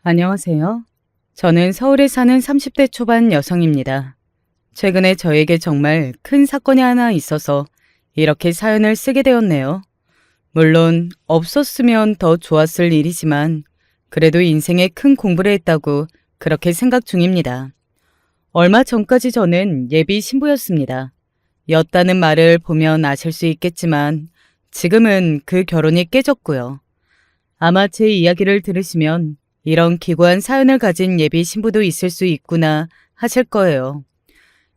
안녕하세요. 저는 서울에 사는 30대 초반 여성입니다. 최근에 저에게 정말 큰 사건이 하나 있어서 이렇게 사연을 쓰게 되었네요. 물론 없었으면 더 좋았을 일이지만 그래도 인생에 큰 공부를 했다고 그렇게 생각 중입니다. 얼마 전까지 저는 예비 신부였습니다. 였다는 말을 보면 아실 수 있겠지만 지금은 그 결혼이 깨졌고요. 아마 제 이야기를 들으시면 이런 기구한 사연을 가진 예비 신부도 있을 수 있구나 하실 거예요.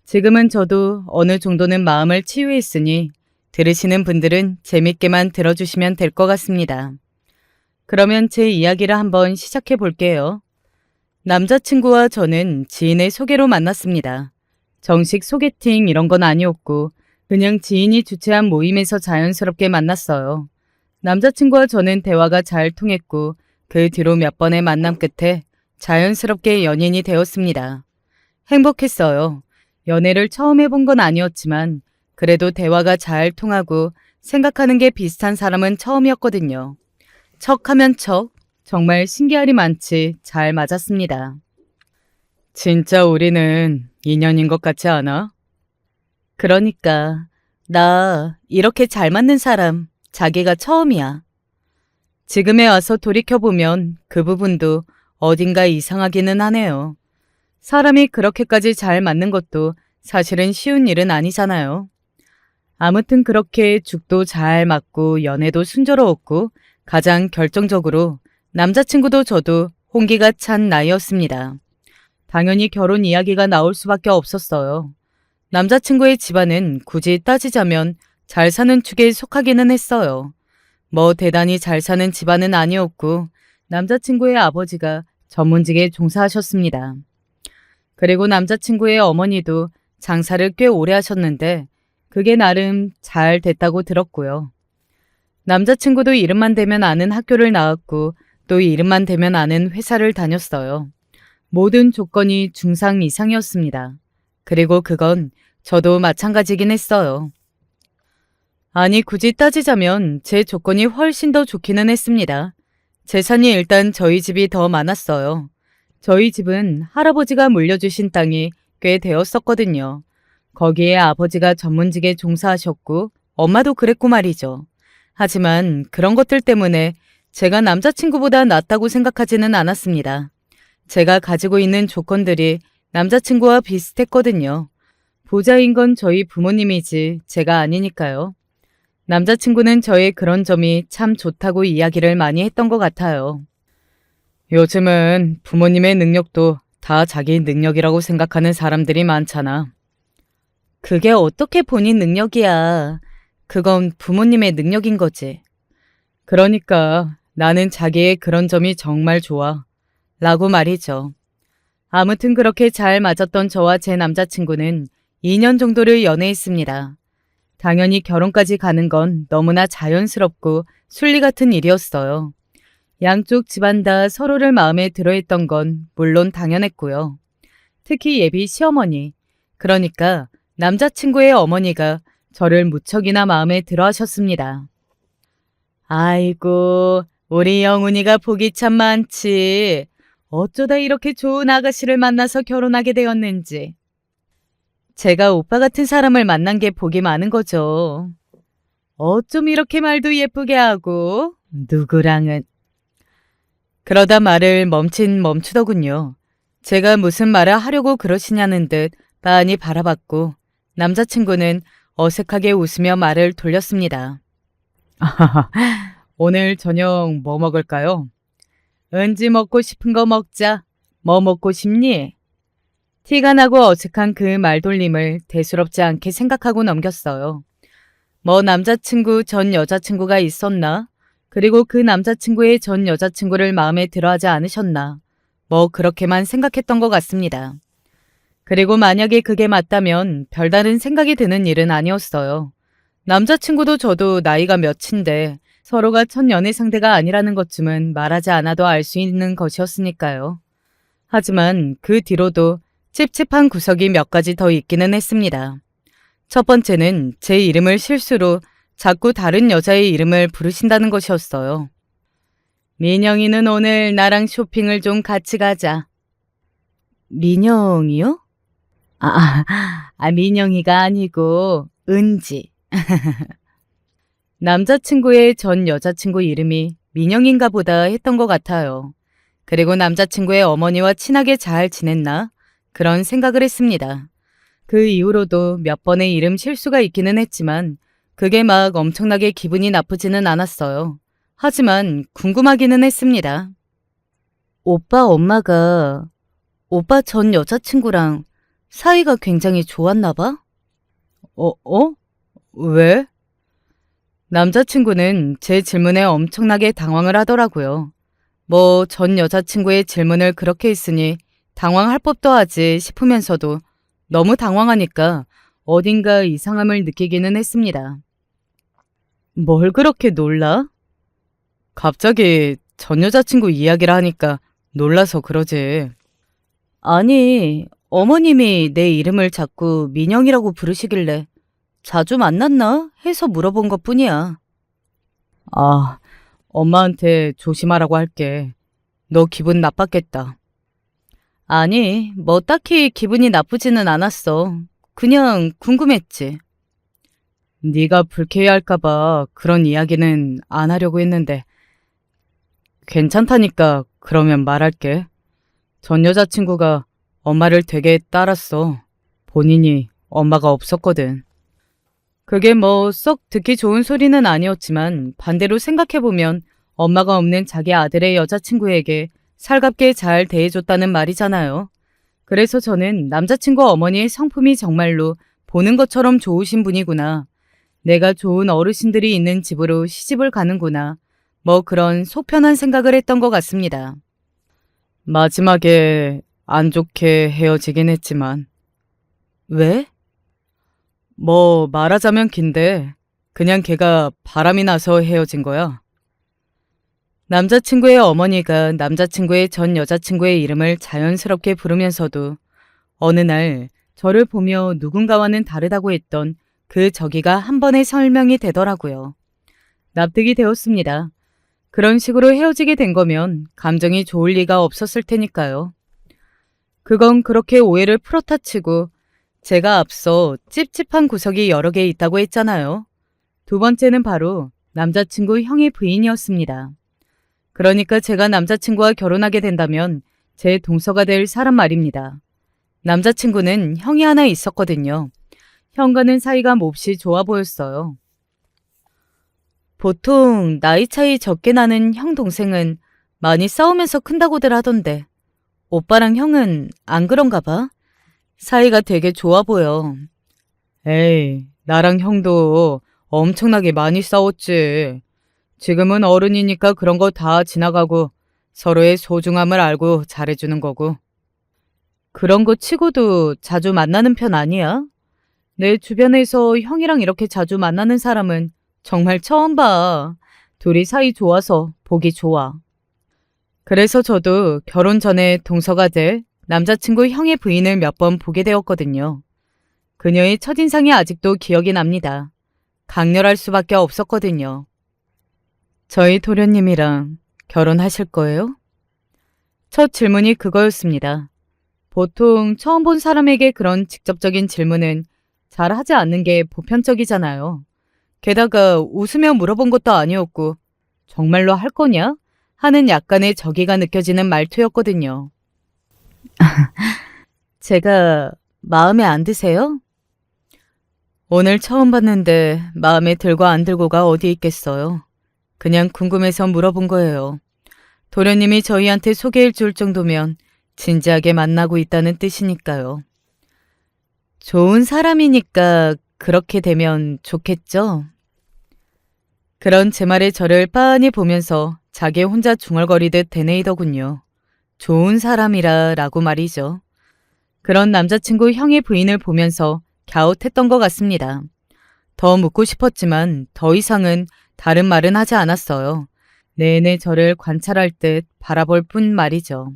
지금은 저도 어느 정도는 마음을 치유했으니 들으시는 분들은 재밌게만 들어주시면 될 것 같습니다. 그러면 제 이야기를 한번 시작해 볼게요. 남자친구와 저는 지인의 소개로 만났습니다. 정식 소개팅 이런 건 아니었고 그냥 지인이 주최한 모임에서 자연스럽게 만났어요. 남자친구와 저는 대화가 잘 통했고 그 뒤로 몇 번의 만남 끝에 자연스럽게 연인이 되었습니다. 행복했어요. 연애를 처음 해본 건 아니었지만 그래도 대화가 잘 통하고 생각하는 게 비슷한 사람은 처음이었거든요. 척하면 척, 정말 신기하리 많지 잘 맞았습니다. 진짜 우리는 인연인 것 같지 않아? 그러니까 나 이렇게 잘 맞는 사람 자기가 처음이야. 지금에 와서 돌이켜보면 그 부분도 어딘가 이상하기는 하네요. 사람이 그렇게까지 잘 맞는 것도 사실은 쉬운 일은 아니잖아요. 아무튼 그렇게 죽도 잘 맞고 연애도 순조로웠고 가장 결정적으로 남자친구도 저도 홍기가 찬 나이였습니다. 당연히 결혼 이야기가 나올 수밖에 없었어요. 남자친구의 집안은 굳이 따지자면 잘 사는 축에 속하기는 했어요. 뭐 대단히 잘 사는 집안은 아니었고 남자친구의 아버지가 전문직에 종사하셨습니다. 그리고 남자친구의 어머니도 장사를 꽤 오래 하셨는데 그게 나름 잘 됐다고 들었고요. 남자친구도 이름만 대면 아는 학교를 나왔고 또 이름만 대면 아는 회사를 다녔어요. 모든 조건이 중상 이상이었습니다. 그리고 그건 저도 마찬가지긴 했어요. 아니 굳이 따지자면 제 조건이 훨씬 더 좋기는 했습니다. 재산이 일단 저희 집이 더 많았어요. 저희 집은 할아버지가 물려주신 땅이 꽤 되었었거든요. 거기에 아버지가 전문직에 종사하셨고 엄마도 그랬고 말이죠. 하지만 그런 것들 때문에 제가 남자친구보다 낫다고 생각하지는 않았습니다. 제가 가지고 있는 조건들이 남자친구와 비슷했거든요. 부자인 건 저희 부모님이지 제가 아니니까요. 남자친구는 저의 그런 점이 참 좋다고 이야기를 많이 했던 것 같아요. 요즘은 부모님의 능력도 다 자기 능력이라고 생각하는 사람들이 많잖아. 그게 어떻게 본인 능력이야. 그건 부모님의 능력인 거지. 그러니까 나는 자기의 그런 점이 정말 좋아. 라고 말이죠. 아무튼 그렇게 잘 맞았던 저와 제 남자친구는 2년 정도를 연애했습니다. 당연히 결혼까지 가는 건 너무나 자연스럽고 순리 같은 일이었어요. 양쪽 집안 다 서로를 마음에 들어했던 건 물론 당연했고요. 특히 예비 시어머니, 그러니까 남자친구의 어머니가 저를 무척이나 마음에 들어 하셨습니다. 아이고, 우리 영훈이가 복이 참 많지. 어쩌다 이렇게 좋은 아가씨를 만나서 결혼하게 되었는지. 제가 오빠 같은 사람을 만난 게 복이 많은 거죠. 어쩜 이렇게 말도 예쁘게 하고 누구랑은. 그러다 말을 멈추더군요. 제가 무슨 말을 하려고 그러시냐는 듯 빤히 바라봤고 남자친구는 어색하게 웃으며 말을 돌렸습니다. 오늘 저녁 뭐 먹을까요? 은지 먹고 싶은 거 먹자. 뭐 먹고 싶니? 티가 나고 어색한 그 말돌림을 대수롭지 않게 생각하고 넘겼어요. 뭐 남자친구 전 여자친구가 있었나? 그리고 그 남자친구의 전 여자친구를 마음에 들어하지 않으셨나? 뭐 그렇게만 생각했던 것 같습니다. 그리고 만약에 그게 맞다면 별다른 생각이 드는 일은 아니었어요. 남자친구도 저도 나이가 몇인데 서로가 첫 연애 상대가 아니라는 것쯤은 말하지 않아도 알 수 있는 것이었으니까요. 하지만 그 뒤로도 찝찝한 구석이 몇 가지 더 있기는 했습니다. 첫 번째는 제 이름을 실수로 자꾸 다른 여자의 이름을 부르신다는 것이었어요. 민영이는 오늘 나랑 쇼핑을 좀 같이 가자. 민영이요? 민영이가 아니고 은지. 남자친구의 전 여자친구 이름이 민영인가 보다 했던 것 같아요. 그리고 남자친구의 어머니와 친하게 잘 지냈나? 그런 생각을 했습니다. 그 이후로도 몇 번의 이름 실수가 있기는 했지만 그게 막 엄청나게 기분이 나쁘지는 않았어요. 하지만 궁금하기는 했습니다. 오빠 엄마가 오빠 전 여자친구랑 사이가 굉장히 좋았나 봐? 왜? 남자친구는 제 질문에 엄청나게 당황을 하더라고요. 뭐 전 여자친구의 질문을 그렇게 했으니 당황할 법도 하지 싶으면서도 너무 당황하니까 어딘가 이상함을 느끼기는 했습니다. 뭘 그렇게 놀라? 갑자기 전 여자친구 이야기를 하니까 놀라서 그러지. 아니, 어머님이 내 이름을 자꾸 민영이라고 부르시길래 자주 만났나 해서 물어본 것뿐이야. 엄마한테 조심하라고 할게. 너 기분 나빴겠다. 아니, 뭐 딱히 기분이 나쁘지는 않았어. 그냥 궁금했지. 네가 불쾌해할까봐 그런 이야기는 안 하려고 했는데 괜찮다니까 그러면 말할게. 전 여자친구가 엄마를 되게 따랐어. 본인이 엄마가 없었거든. 그게 뭐 썩 듣기 좋은 소리는 아니었지만 반대로 생각해보면 엄마가 없는 자기 아들의 여자친구에게 살갑게 잘 대해줬다는 말이잖아요. 그래서 저는 남자친구 어머니의 성품이 정말로 보는 것처럼 좋으신 분이구나. 내가 좋은 어르신들이 있는 집으로 시집을 가는구나. 뭐 그런 속편한 생각을 했던 것 같습니다. 마지막에 안 좋게 헤어지긴 했지만. 왜? 뭐 말하자면 긴데 그냥 걔가 바람이 나서 헤어진 거야. 남자친구의 어머니가 남자친구의 전 여자친구의 이름을 자연스럽게 부르면서도 어느 날 저를 보며 누군가와는 다르다고 했던 그 저기가 한 번에 설명이 되더라고요. 납득이 되었습니다. 그런 식으로 헤어지게 된 거면 감정이 좋을 리가 없었을 테니까요. 그건 그렇게 오해를 풀어다 치고 제가 앞서 찝찝한 구석이 여러 개 있다고 했잖아요. 두 번째는 바로 남자친구 형의 부인이었습니다. 그러니까 제가 남자친구와 결혼하게 된다면 제 동서가 될 사람 말입니다. 남자친구는 형이 하나 있었거든요. 형과는 사이가 몹시 좋아 보였어요. 보통 나이 차이 적게 나는 형 동생은 많이 싸우면서 큰다고들 하던데 오빠랑 형은 안 그런가 봐? 사이가 되게 좋아 보여. 에이, 나랑 형도 엄청나게 많이 싸웠지. 지금은 어른이니까 그런 거 다 지나가고 서로의 소중함을 알고 잘해주는 거고. 그런 거 치고도 자주 만나는 편 아니야? 내 주변에서 형이랑 이렇게 자주 만나는 사람은 정말 처음 봐. 둘이 사이 좋아서 보기 좋아. 그래서 저도 결혼 전에 동서가 될 남자친구 형의 부인을 몇 번 보게 되었거든요. 그녀의 첫인상이 아직도 기억이 납니다. 강렬할 수밖에 없었거든요. 저희 도련님이랑 결혼하실 거예요? 첫 질문이 그거였습니다. 보통 처음 본 사람에게 그런 직접적인 질문은 잘 하지 않는 게 보편적이잖아요. 게다가 웃으며 물어본 것도 아니었고 정말로 할 거냐? 하는 약간의 저기가 느껴지는 말투였거든요. 제가 마음에 안 드세요? 오늘 처음 봤는데 마음에 들고 안 들고가 어디 있겠어요. 그냥 궁금해서 물어본 거예요. 도련님이 저희한테 소개해 줄 정도면 진지하게 만나고 있다는 뜻이니까요. 좋은 사람이니까 그렇게 되면 좋겠죠? 그런 제 말에 저를 빤히 보면서 자기 혼자 중얼거리듯 되뇌이더군요. 좋은 사람이라 라고 말이죠. 그런 남자친구 형의 부인을 보면서 갸웃했던 것 같습니다. 더 묻고 싶었지만 더 이상은 다른 말은 하지 않았어요. 내내 저를 관찰할 듯 바라볼 뿐 말이죠.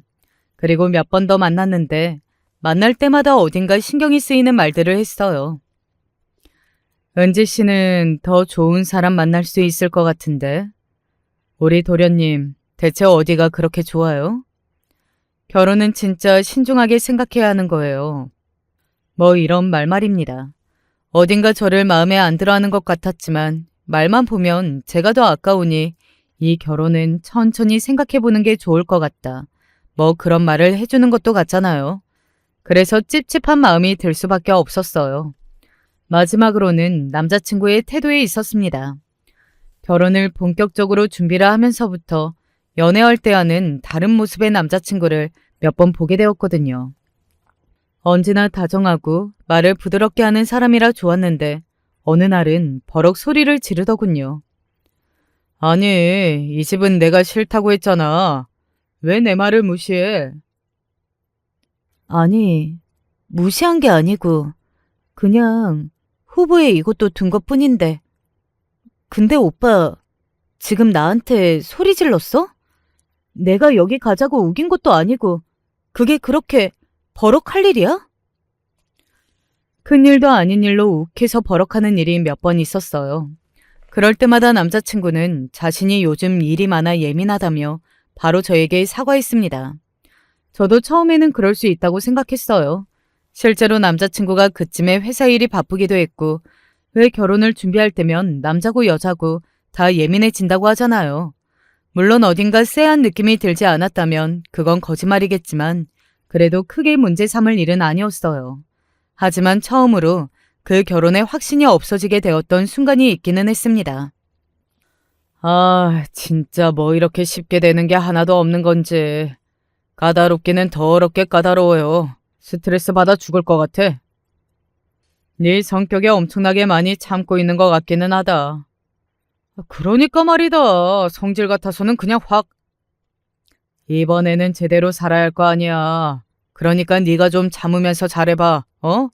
그리고 몇 번 더 만났는데 만날 때마다 어딘가 신경이 쓰이는 말들을 했어요. 은지 씨는 더 좋은 사람 만날 수 있을 것 같은데. 우리 도련님 대체 어디가 그렇게 좋아요? 결혼은 진짜 신중하게 생각해야 하는 거예요. 뭐 이런 말입니다. 어딘가 저를 마음에 안 들어하는 것 같았지만 말만 보면 제가 더 아까우니 이 결혼은 천천히 생각해보는 게 좋을 것 같다. 뭐 그런 말을 해주는 것도 같잖아요. 그래서 찝찝한 마음이 들 수밖에 없었어요. 마지막으로는 남자친구의 태도에 있었습니다. 결혼을 본격적으로 준비를 하면서부터 연애할 때와는 다른 모습의 남자친구를 몇 번 보게 되었거든요. 언제나 다정하고 말을 부드럽게 하는 사람이라 좋았는데 어느 날은 버럭 소리를 지르더군요. 아니, 이 집은 내가 싫다고 했잖아. 왜 내 말을 무시해? 아니, 무시한 게 아니고 그냥 후보에 이것도 둔 것뿐인데. 근데 오빠 지금 나한테 소리 질렀어? 내가 여기 가자고 우긴 것도 아니고 그게 그렇게 버럭할 일이야? 큰일도 아닌 일로 욱해서 버럭하는 일이 몇 번 있었어요. 그럴 때마다 남자친구는 자신이 요즘 일이 많아 예민하다며 바로 저에게 사과했습니다. 저도 처음에는 그럴 수 있다고 생각했어요. 실제로 남자친구가 그쯤에 회사 일이 바쁘기도 했고 왜 결혼을 준비할 때면 남자고 여자고 다 예민해진다고 하잖아요. 물론 어딘가 쎄한 느낌이 들지 않았다면 그건 거짓말이겠지만 그래도 크게 문제 삼을 일은 아니었어요. 하지만 처음으로 그 결혼에 확신이 없어지게 되었던 순간이 있기는 했습니다. 아, 진짜 뭐 이렇게 쉽게 되는 게 하나도 없는 건지. 까다롭기는 더럽게 까다로워요. 스트레스 받아 죽을 것 같아. 네 성격에 엄청나게 많이 참고 있는 것 같기는 하다. 그러니까 말이다. 성질 같아서는 그냥 확. 이번에는 제대로 살아야 할 거 아니야. 그러니까 네가 좀 참으면서 잘해봐. 어?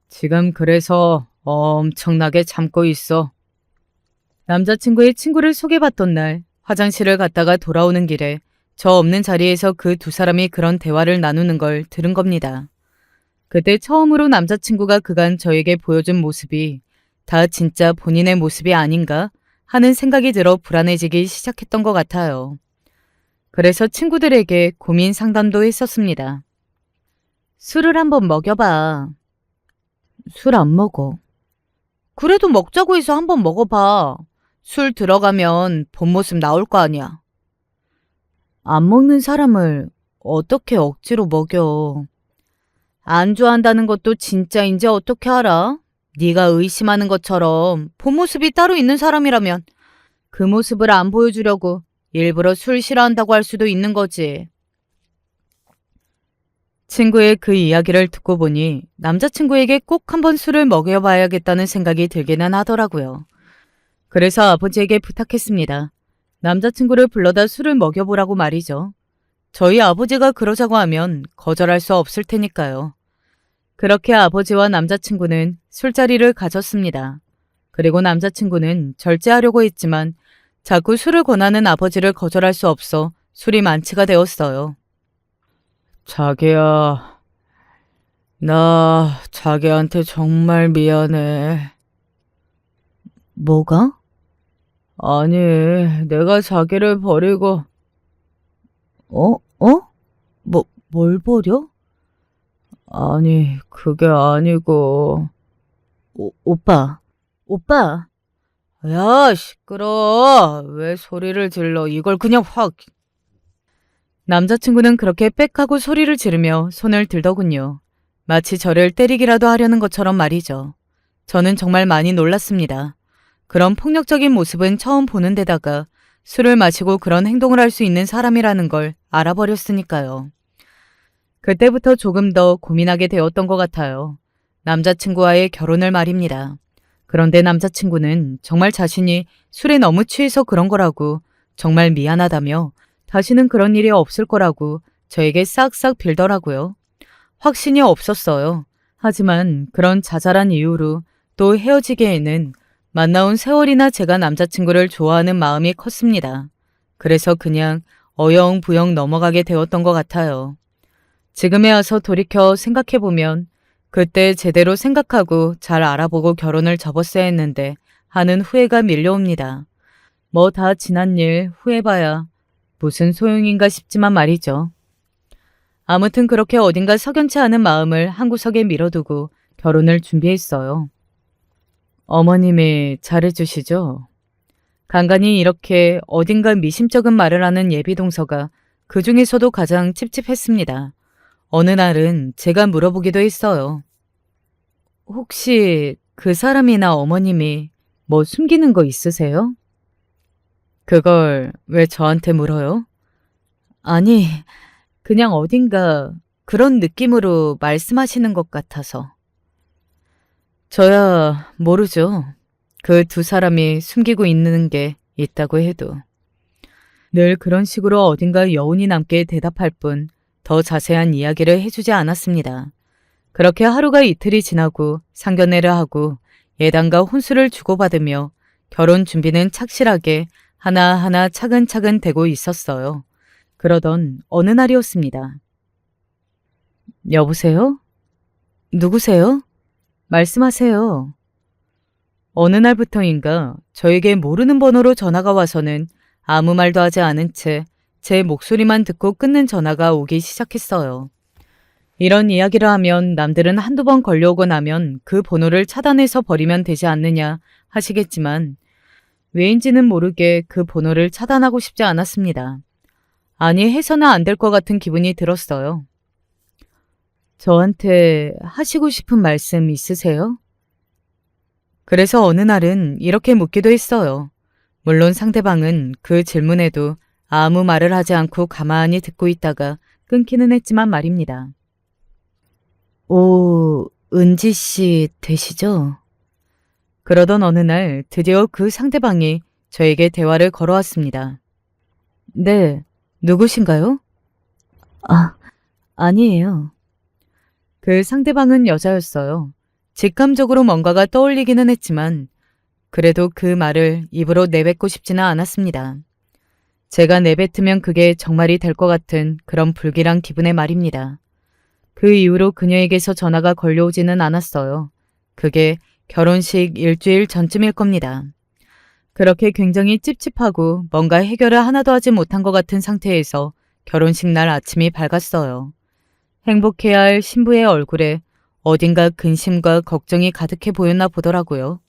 지금 그래서 엄청나게 참고 있어. 남자친구의 친구를 소개받던 날 화장실을 갔다가 돌아오는 길에 저 없는 자리에서 그 두 사람이 그런 대화를 나누는 걸 들은 겁니다. 그때 처음으로 남자친구가 그간 저에게 보여준 모습이 다 진짜 본인의 모습이 아닌가 하는 생각이 들어 불안해지기 시작했던 것 같아요. 그래서 친구들에게 고민 상담도 했었습니다. 술을 한번 먹여봐. 술 안 먹어. 그래도 먹자고 해서 한번 먹어봐. 술 들어가면 본 모습 나올 거 아니야. 안 먹는 사람을 어떻게 억지로 먹여. 안 좋아한다는 것도 진짜인지 어떻게 알아? 네가 의심하는 것처럼 본 모습이 따로 있는 사람이라면 그 모습을 안 보여주려고 일부러 술 싫어한다고 할 수도 있는 거지. 친구의 그 이야기를 듣고 보니 남자친구에게 꼭 한번 술을 먹여봐야겠다는 생각이 들기는 하더라고요. 그래서 아버지에게 부탁했습니다. 남자친구를 불러다 술을 먹여보라고 말이죠. 저희 아버지가 그러자고 하면 거절할 수 없을 테니까요. 그렇게 아버지와 남자친구는 술자리를 가졌습니다. 그리고 남자친구는 절제하려고 했지만 자꾸 술을 권하는 아버지를 거절할 수 없어 술이 만취가 되었어요. 자기야, 나 자기한테 정말 미안해. 뭐가? 아니, 내가 자기를 버리고. 어? 뭘 버려? 아니, 그게 아니고. 오빠. 야, 시끄러. 왜 소리를 질러. 이걸 그냥 확. 남자친구는 그렇게 빽하고 소리를 지르며 손을 들더군요. 마치 저를 때리기라도 하려는 것처럼 말이죠. 저는 정말 많이 놀랐습니다. 그런 폭력적인 모습은 처음 보는 데다가 술을 마시고 그런 행동을 할 수 있는 사람이라는 걸 알아버렸으니까요. 그때부터 조금 더 고민하게 되었던 것 같아요. 남자친구와의 결혼을 말입니다. 그런데 남자친구는 정말 자신이 술에 너무 취해서 그런 거라고 정말 미안하다며 다시는 그런 일이 없을 거라고 저에게 싹싹 빌더라고요. 확신이 없었어요. 하지만 그런 자잘한 이유로 또 헤어지기에는 만나온 세월이나 제가 남자친구를 좋아하는 마음이 컸습니다. 그래서 그냥 어영부영 넘어가게 되었던 것 같아요. 지금에 와서 돌이켜 생각해보면 그때 제대로 생각하고 잘 알아보고 결혼을 접었어야 했는데 하는 후회가 밀려옵니다. 뭐 다 지난 일 후회봐야 무슨 소용인가 싶지만 말이죠. 아무튼 그렇게 어딘가 석연치 않은 마음을 한 구석에 밀어두고 결혼을 준비했어요. 어머님이 잘해주시죠? 간간히 이렇게 어딘가 미심쩍은 말을 하는 예비동서가 그 중에서도 가장 찝찝했습니다. 어느 날은 제가 물어보기도 했어요. 혹시 그 사람이나 어머님이 뭐 숨기는 거 있으세요? 그걸 왜 저한테 물어요? 아니, 그냥 어딘가 그런 느낌으로 말씀하시는 것 같아서. 저야 모르죠. 그 두 사람이 숨기고 있는 게 있다고 해도. 늘 그런 식으로 어딘가 여운이 남게 대답할 뿐 더 자세한 이야기를 해주지 않았습니다. 그렇게 하루가 이틀이 지나고 상견례를 하고 예단과 혼수를 주고받으며 결혼 준비는 착실하게 하나하나 차근차근 되고 있었어요. 그러던 어느 날이었습니다. 여보세요? 누구세요? 말씀하세요. 어느 날부터인가 저에게 모르는 번호로 전화가 와서는 아무 말도 하지 않은 채 제 목소리만 듣고 끊는 전화가 오기 시작했어요. 이런 이야기를 하면 남들은 한두 번 걸려오고 나면 그 번호를 차단해서 버리면 되지 않느냐 하시겠지만 왜인지는 모르게 그 번호를 차단하고 싶지 않았습니다. 아니 해서는 안 될 것 같은 기분이 들었어요. 저한테 하시고 싶은 말씀 있으세요? 그래서 어느 날은 이렇게 묻기도 했어요. 물론 상대방은 그 질문에도 아무 말을 하지 않고 가만히 듣고 있다가 끊기는 했지만 말입니다. 오, 은지 씨 되시죠? 그러던 어느 날 드디어 그 상대방이 저에게 대화를 걸어왔습니다. 네, 누구신가요? 아, 아니에요. 그 상대방은 여자였어요. 직감적으로 뭔가가 떠올리기는 했지만 그래도 그 말을 입으로 내뱉고 싶지는 않았습니다. 제가 내뱉으면 그게 정말이 될 것 같은 그런 불길한 기분의 말입니다. 그 이후로 그녀에게서 전화가 걸려오지는 않았어요. 그게 결혼식 일주일 전쯤일 겁니다. 그렇게 굉장히 찝찝하고 뭔가 해결을 하나도 하지 못한 것 같은 상태에서 결혼식 날 아침이 밝았어요. 행복해야 할 신부의 얼굴에 어딘가 근심과 걱정이 가득해 보였나 보더라고요.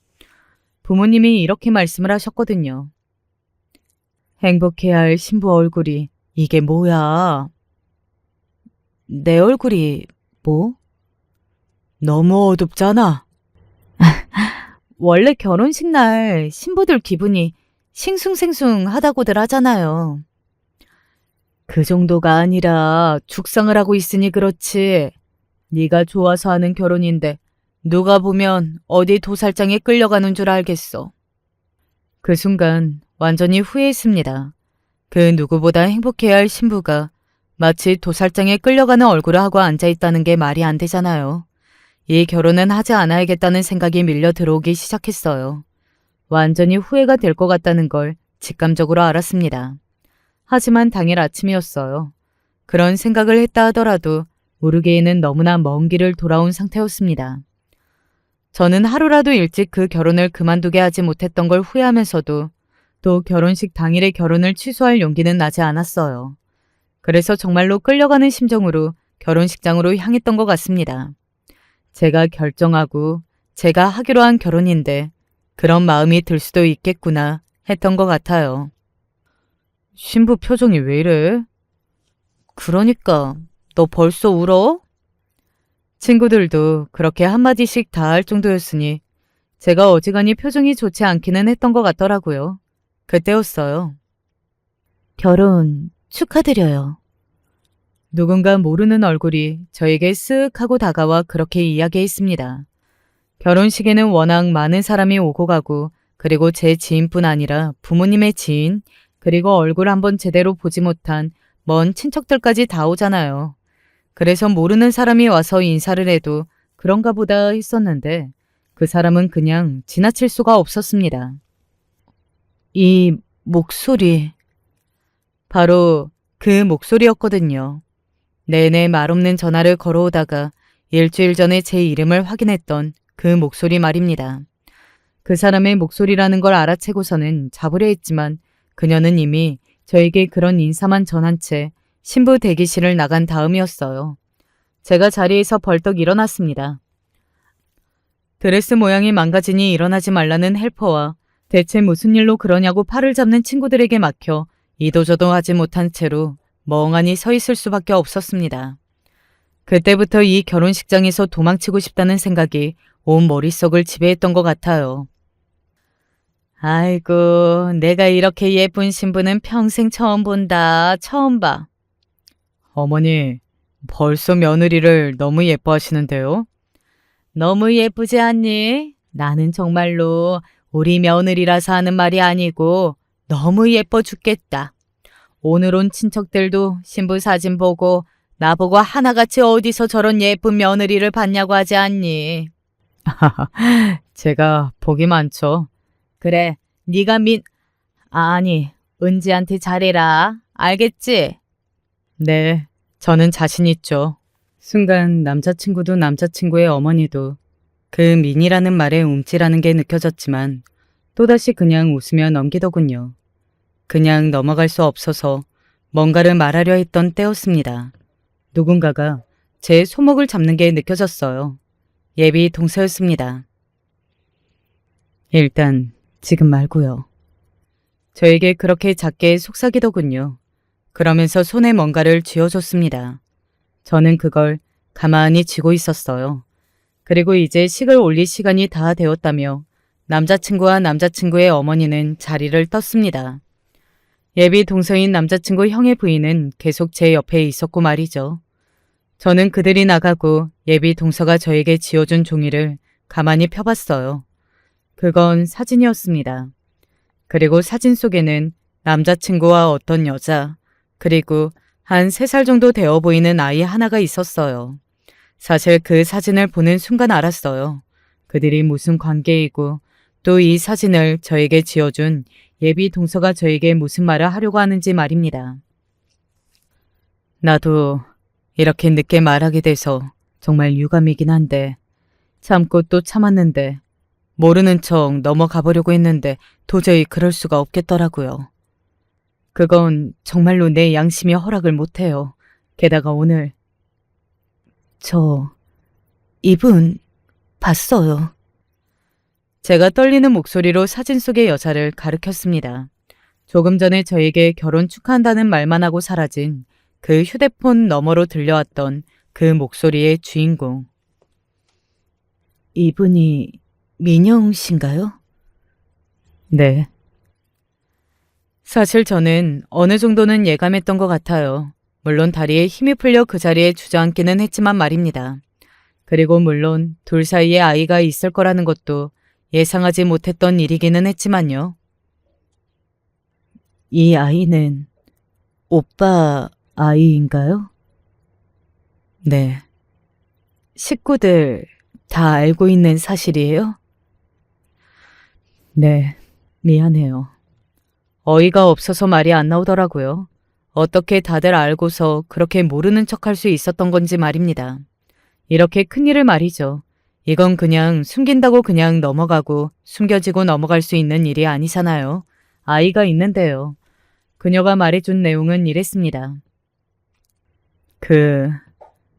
부모님이 이렇게 말씀을 하셨거든요. 행복해야 할 신부 얼굴이 이게 뭐야? 내 얼굴이 뭐? 너무 어둡잖아. 원래 결혼식 날 신부들 기분이 싱숭생숭하다고들 하잖아요. 그 정도가 아니라 죽상을 하고 있으니 그렇지. 네가 좋아서 하는 결혼인데 누가 보면 어디 도살장에 끌려가는 줄 알겠어. 그 순간 완전히 후회했습니다. 그 누구보다 행복해야 할 신부가 마치 도살장에 끌려가는 얼굴을 하고 앉아있다는 게 말이 안 되잖아요. 이 결혼은 하지 않아야겠다는 생각이 밀려 들어오기 시작했어요. 완전히 후회가 될 것 같다는 걸 직감적으로 알았습니다. 하지만 당일 아침이었어요. 그런 생각을 했다 하더라도 모르게에는 너무나 먼 길을 돌아온 상태였습니다. 저는 하루라도 일찍 그 결혼을 그만두게 하지 못했던 걸 후회하면서도 또 결혼식 당일의 결혼을 취소할 용기는 나지 않았어요. 그래서 정말로 끌려가는 심정으로 결혼식장으로 향했던 것 같습니다. 제가 결정하고 제가 하기로 한 결혼인데 그런 마음이 들 수도 있겠구나 했던 것 같아요. 신부 표정이 왜 이래? 그러니까 너 벌써 울어? 친구들도 그렇게 한마디씩 다 할 정도였으니 제가 어지간히 표정이 좋지 않기는 했던 것 같더라고요. 그때였어요. 결혼 축하드려요. 누군가 모르는 얼굴이 저에게 쓱 하고 다가와 그렇게 이야기했습니다. 결혼식에는 워낙 많은 사람이 오고 가고 그리고 제 지인뿐 아니라 부모님의 지인 그리고 얼굴 한번 제대로 보지 못한 먼 친척들까지 다 오잖아요. 그래서 모르는 사람이 와서 인사를 해도 그런가 보다 했었는데 그 사람은 그냥 지나칠 수가 없었습니다. 이 목소리, 바로 그 목소리였거든요. 내내 말없는 전화를 걸어오다가 일주일 전에 제 이름을 확인했던 그 목소리 말입니다. 그 사람의 목소리라는 걸 알아채고서는 잡으려 했지만 그녀는 이미 저에게 그런 인사만 전한 채 신부 대기실을 나간 다음이었어요. 제가 자리에서 벌떡 일어났습니다. 드레스 모양이 망가지니 일어나지 말라는 헬퍼와 대체 무슨 일로 그러냐고 팔을 잡는 친구들에게 막혀 이도저도 하지 못한 채로 멍하니 서 있을 수밖에 없었습니다. 그때부터 이 결혼식장에서 도망치고 싶다는 생각이 온 머릿속을 지배했던 것 같아요. 아이고, 내가 이렇게 예쁜 신부는 평생 처음 본다. 처음 봐. 어머니, 벌써 며느리를 너무 예뻐하시는데요? 너무 예쁘지 않니? 나는 정말로 우리 며느리라서 하는 말이 아니고 너무 예뻐 죽겠다. 오늘 온 친척들도 신부 사진 보고 나보고 하나같이 어디서 저런 예쁜 며느리를 봤냐고 하지 않니? 제가 복이 많죠. 그래, 네가 아니, 은지한테 잘해라. 알겠지? 네, 저는 자신 있죠. 순간 남자친구도 남자친구의 어머니도 그 민이라는 말에 움찔하는 게 느껴졌지만 또다시 그냥 웃으며 넘기더군요. 그냥 넘어갈 수 없어서 뭔가를 말하려 했던 때였습니다. 누군가가 제 손목을 잡는 게 느껴졌어요. 예비 동서였습니다. 일단 지금 말고요. 저에게 그렇게 작게 속삭이더군요. 그러면서 손에 뭔가를 쥐어줬습니다. 저는 그걸 가만히 쥐고 있었어요. 그리고 이제 식을 올릴 시간이 다 되었다며 남자친구와 남자친구의 어머니는 자리를 떴습니다. 예비 동서인 남자친구 형의 부인은 계속 제 옆에 있었고 말이죠. 저는 그들이 나가고 예비 동서가 저에게 지어준 종이를 가만히 펴봤어요. 그건 사진이었습니다. 그리고 사진 속에는 남자친구와 어떤 여자, 그리고 한 3살 정도 되어 보이는 아이 하나가 있었어요. 사실 그 사진을 보는 순간 알았어요. 그들이 무슨 관계이고 또 이 사진을 저에게 지어준 예비 동서가 저에게 무슨 말을 하려고 하는지 말입니다. 나도 이렇게 늦게 말하게 돼서 정말 유감이긴 한데 참고 또 참았는데 모르는 척 넘어가 보려고 했는데 도저히 그럴 수가 없겠더라고요. 그건 정말로 내 양심이 허락을 못해요. 게다가 오늘 이분 봤어요. 제가 떨리는 목소리로 사진 속의 여자를 가리켰습니다. 조금 전에 저에게 결혼 축하한다는 말만 하고 사라진 그 휴대폰 너머로 들려왔던 그 목소리의 주인공. 이분이 민영 씨인가요? 네. 사실 저는 어느 정도는 예감했던 것 같아요. 물론 다리에 힘이 풀려 그 자리에 주저앉기는 했지만 말입니다. 그리고 물론 둘 사이에 아이가 있을 거라는 것도 예상하지 못했던 일이기는 했지만요. 이 아이는 오빠 아이인가요? 네. 식구들 다 알고 있는 사실이에요? 네, 미안해요. 어이가 없어서 말이 안 나오더라고요. 어떻게 다들 알고서 그렇게 모르는 척할 수 있었던 건지 말입니다. 이렇게 큰일을 말이죠. 이건 그냥 숨긴다고 그냥 넘어가고 숨겨지고 넘어갈 수 있는 일이 아니잖아요. 아이가 있는데요. 그녀가 말해준 내용은 이랬습니다.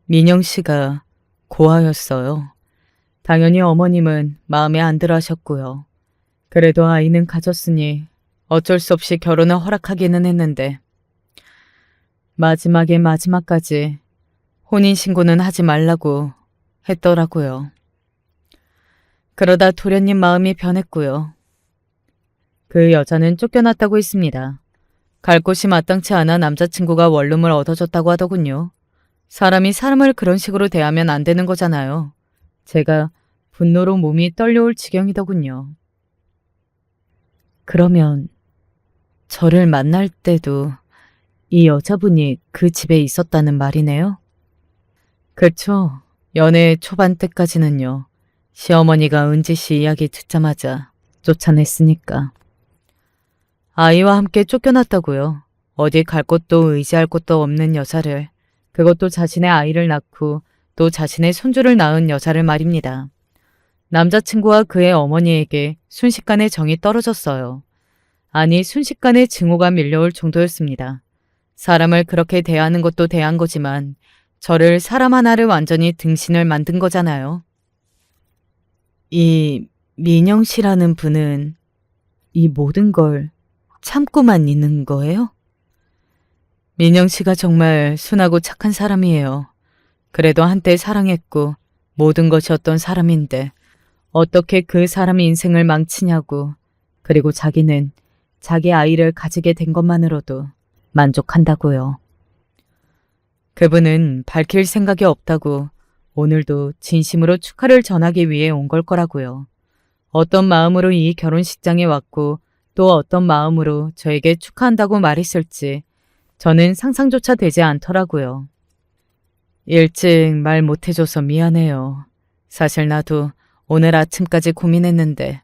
민영 씨가 고아였어요. 당연히 어머님은 마음에 안 들어 하셨고요. 그래도 아이는 가졌으니 어쩔 수 없이 결혼을 허락하기는 했는데 마지막에 마지막까지 혼인신고는 하지 말라고 했더라고요. 그러다 도련님 마음이 변했고요. 그 여자는 쫓겨났다고 했습니다. 갈 곳이 마땅치 않아 남자친구가 원룸을 얻어줬다고 하더군요. 사람이 사람을 그런 식으로 대하면 안 되는 거잖아요. 제가 분노로 몸이 떨려올 지경이더군요. 그러면 저를 만날 때도 이 여자분이 그 집에 있었다는 말이네요? 그쵸. 연애 초반 때까지는요. 시어머니가 은지 씨 이야기 듣자마자 쫓아냈으니까. 아이와 함께 쫓겨났다고요. 어디 갈 곳도 의지할 곳도 없는 여자를, 그것도 자신의 아이를 낳고 또 자신의 손주를 낳은 여자를 말입니다. 남자친구와 그의 어머니에게 순식간에 정이 떨어졌어요. 아니, 순식간에 증오가 밀려올 정도였습니다. 사람을 그렇게 대하는 것도 대한 거지만 저를 사람 하나를 완전히 등신을 만든 거잖아요. 이 민영 씨라는 분은 이 모든 걸 참고만 있는 거예요? 민영 씨가 정말 순하고 착한 사람이에요. 그래도 한때 사랑했고 모든 것이었던 사람인데 어떻게 그 사람의 인생을 망치냐고. 그리고 자기는 자기 아이를 가지게 된 것만으로도 만족한다고요. 그분은 밝힐 생각이 없다고 오늘도 진심으로 축하를 전하기 위해 온 걸 거라고요. 어떤 마음으로 이 결혼식장에 왔고 또 어떤 마음으로 저에게 축하한다고 말했을지 저는 상상조차 되지 않더라고요. 일찍 말 못해줘서 미안해요. 사실 나도 오늘 아침까지 고민했는데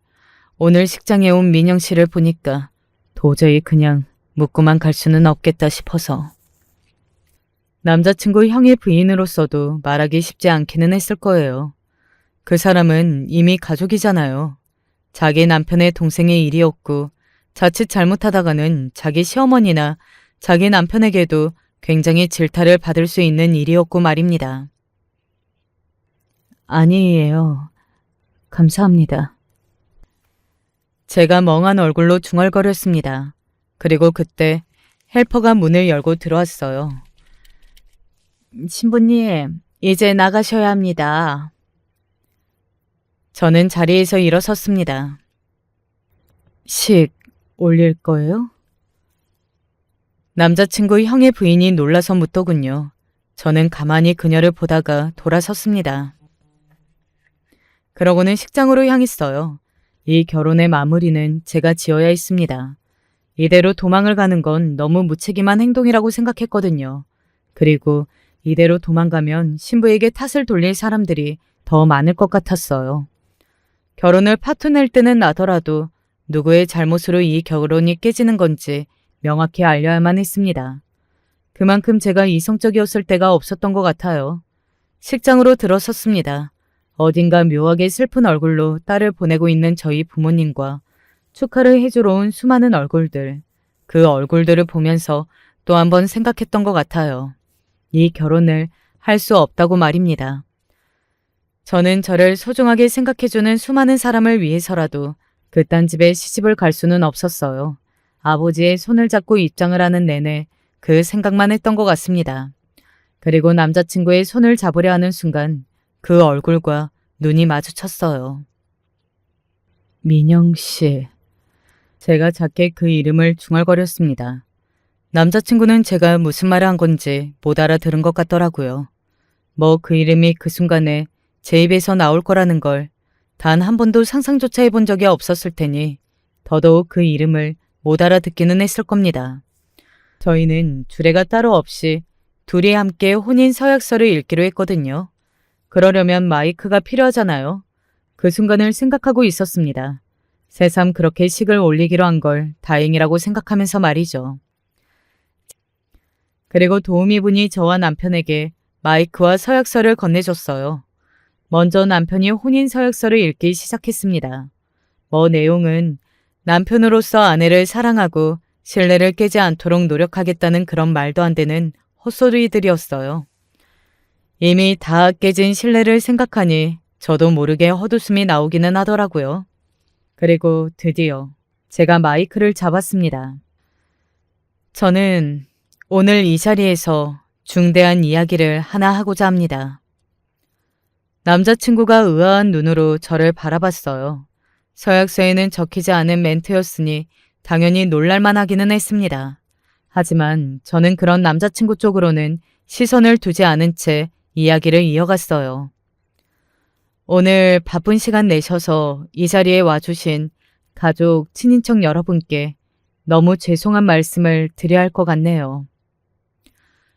오늘 식장에 온 민영 씨를 보니까 도저히 그냥 묻고만 갈 수는 없겠다 싶어서. 남자친구 형의 부인으로서도 말하기 쉽지 않기는 했을 거예요. 그 사람은 이미 가족이잖아요. 자기 남편의 동생의 일이었고 자칫 잘못하다가는 자기 시어머니나 자기 남편에게도 굉장히 질타를 받을 수 있는 일이었고 말입니다. 아니에요. 감사합니다. 제가 멍한 얼굴로 중얼거렸습니다. 그리고 그때 헬퍼가 문을 열고 들어왔어요. 신부님, 이제 나가셔야 합니다. 저는 자리에서 일어섰습니다. 식 올릴 거예요? 남자친구 형의 부인이 놀라서 묻더군요. 저는 가만히 그녀를 보다가 돌아섰습니다. 그러고는 식장으로 향했어요. 이 결혼의 마무리는 제가 지어야 했습니다. 이대로 도망을 가는 건 너무 무책임한 행동이라고 생각했거든요. 그리고 이대로 도망가면 신부에게 탓을 돌릴 사람들이 더 많을 것 같았어요. 결혼을 파토낼 때는 나더라도 누구의 잘못으로 이 결혼이 깨지는 건지 명확히 알려야만 했습니다. 그만큼 제가 이성적이었을 때가 없었던 것 같아요. 식장으로 들어섰습니다. 어딘가 묘하게 슬픈 얼굴로 딸을 보내고 있는 저희 부모님과 축하를 해주러 온 수많은 얼굴들, 그 얼굴들을 보면서 또 한 번 생각했던 것 같아요. 이 결혼을 할 수 없다고 말입니다. 저는 저를 소중하게 생각해주는 수많은 사람을 위해서라도 그딴 집에 시집을 갈 수는 없었어요. 아버지의 손을 잡고 입장을 하는 내내 그 생각만 했던 것 같습니다. 그리고 남자친구의 손을 잡으려 하는 순간 그 얼굴과 눈이 마주쳤어요. 민영 씨. 제가 작게 그 이름을 중얼거렸습니다. 남자친구는 제가 무슨 말을 한 건지 못 알아들은 것 같더라고요. 뭐 그 이름이 그 순간에 제 입에서 나올 거라는 걸 단 한 번도 상상조차 해본 적이 없었을 테니 더더욱 그 이름을 못 알아듣기는 했을 겁니다. 저희는 주례가 따로 없이 둘이 함께 혼인 서약서를 읽기로 했거든요. 그러려면 마이크가 필요하잖아요. 그 순간을 생각하고 있었습니다. 새삼 그렇게 식을 올리기로 한 걸 다행이라고 생각하면서 말이죠. 그리고 도우미분이 저와 남편에게 마이크와 서약서를 건네줬어요. 먼저 남편이 혼인 서약서를 읽기 시작했습니다. 내용은 남편으로서 아내를 사랑하고 신뢰를 깨지 않도록 노력하겠다는 그런 말도 안 되는 헛소리들이었어요. 이미 다 깨진 신뢰를 생각하니 저도 모르게 헛웃음이 나오기는 하더라고요. 그리고 드디어 제가 마이크를 잡았습니다. 저는 오늘 이 자리에서 중대한 이야기를 하나 하고자 합니다. 남자친구가 의아한 눈으로 저를 바라봤어요. 서약서에는 적히지 않은 멘트였으니 당연히 놀랄만 하기는 했습니다. 하지만 저는 그런 남자친구 쪽으로는 시선을 두지 않은 채 이야기를 이어갔어요. 오늘 바쁜 시간 내셔서 이 자리에 와주신 가족, 친인척 여러분께 너무 죄송한 말씀을 드려야 할 것 같네요.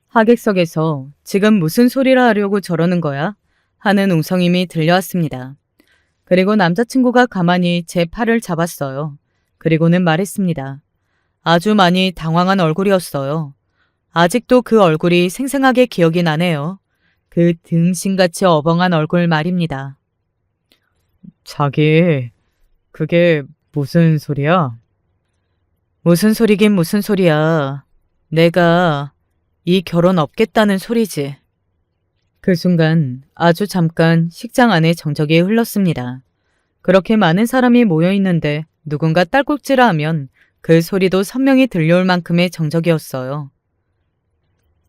하객석에서 지금 무슨 소리를 하려고 저러는 거야? 하는 웅성임이 들려왔습니다. 그리고 남자친구가 가만히 제 팔을 잡았어요. 그리고는 말했습니다. 아주 많이 당황한 얼굴이었어요. 아직도 그 얼굴이 생생하게 기억이 나네요. 그 등신같이 어벙한 얼굴 말입니다. 자기, 그게 무슨 소리야? 무슨 소리긴 무슨 소리야. 내가 이 결혼 없겠다는 소리지. 그 순간 아주 잠깐 식장 안에 정적이 흘렀습니다. 그렇게 많은 사람이 모여 있는데 누군가 딸꾹질을 하면 그 소리도 선명히 들려올 만큼의 정적이었어요.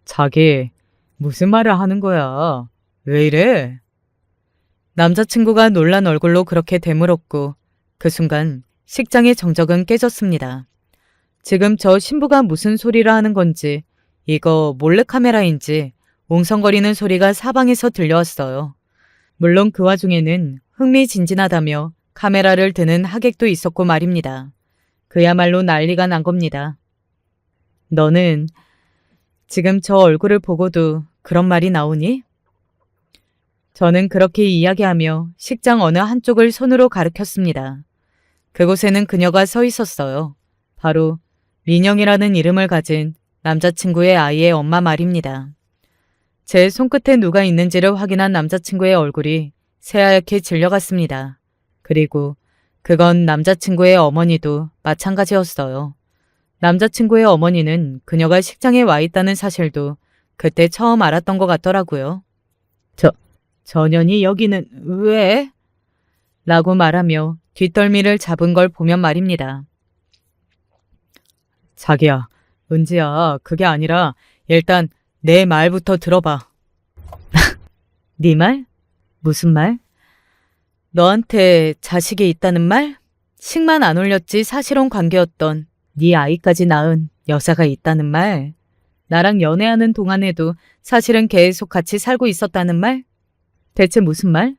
자기, 무슨 말을 하는 거야? 왜 이래? 남자친구가 놀란 얼굴로 그렇게 되물었고 그 순간 식장의 정적은 깨졌습니다. 지금 저 신부가 무슨 소리를 하는 건지, 이거 몰래카메라인지 웅성거리는 소리가 사방에서 들려왔어요. 물론 그 와중에는 흥미진진하다며 카메라를 드는 하객도 있었고 말입니다. 그야말로 난리가 난 겁니다. 너는 지금 저 얼굴을 보고도 그런 말이 나오니? 저는 그렇게 이야기하며 식장 어느 한쪽을 손으로 가리켰습니다. 그곳에는 그녀가 서 있었어요. 바로 민영이라는 이름을 가진 남자친구의 아이의 엄마 말입니다. 제 손끝에 누가 있는지를 확인한 남자친구의 얼굴이 새하얗게 질려갔습니다. 그리고 그건 남자친구의 어머니도 마찬가지였어요. 남자친구의 어머니는 그녀가 식장에 와 있다는 사실도 그때 처음 알았던 것 같더라고요. 전현이 여기는 왜? 라고 말하며 뒷덜미를 잡은 걸 보면 말입니다. 자기야, 은지야, 그게 아니라 일단 내 말부터 들어봐. 네 말? 무슨 말? 너한테 자식이 있다는 말? 식만 안 올렸지 사실혼 관계였던 네 아이까지 낳은 여자가 있다는 말? 나랑 연애하는 동안에도 사실은 계속 같이 살고 있었다는 말? 대체 무슨 말?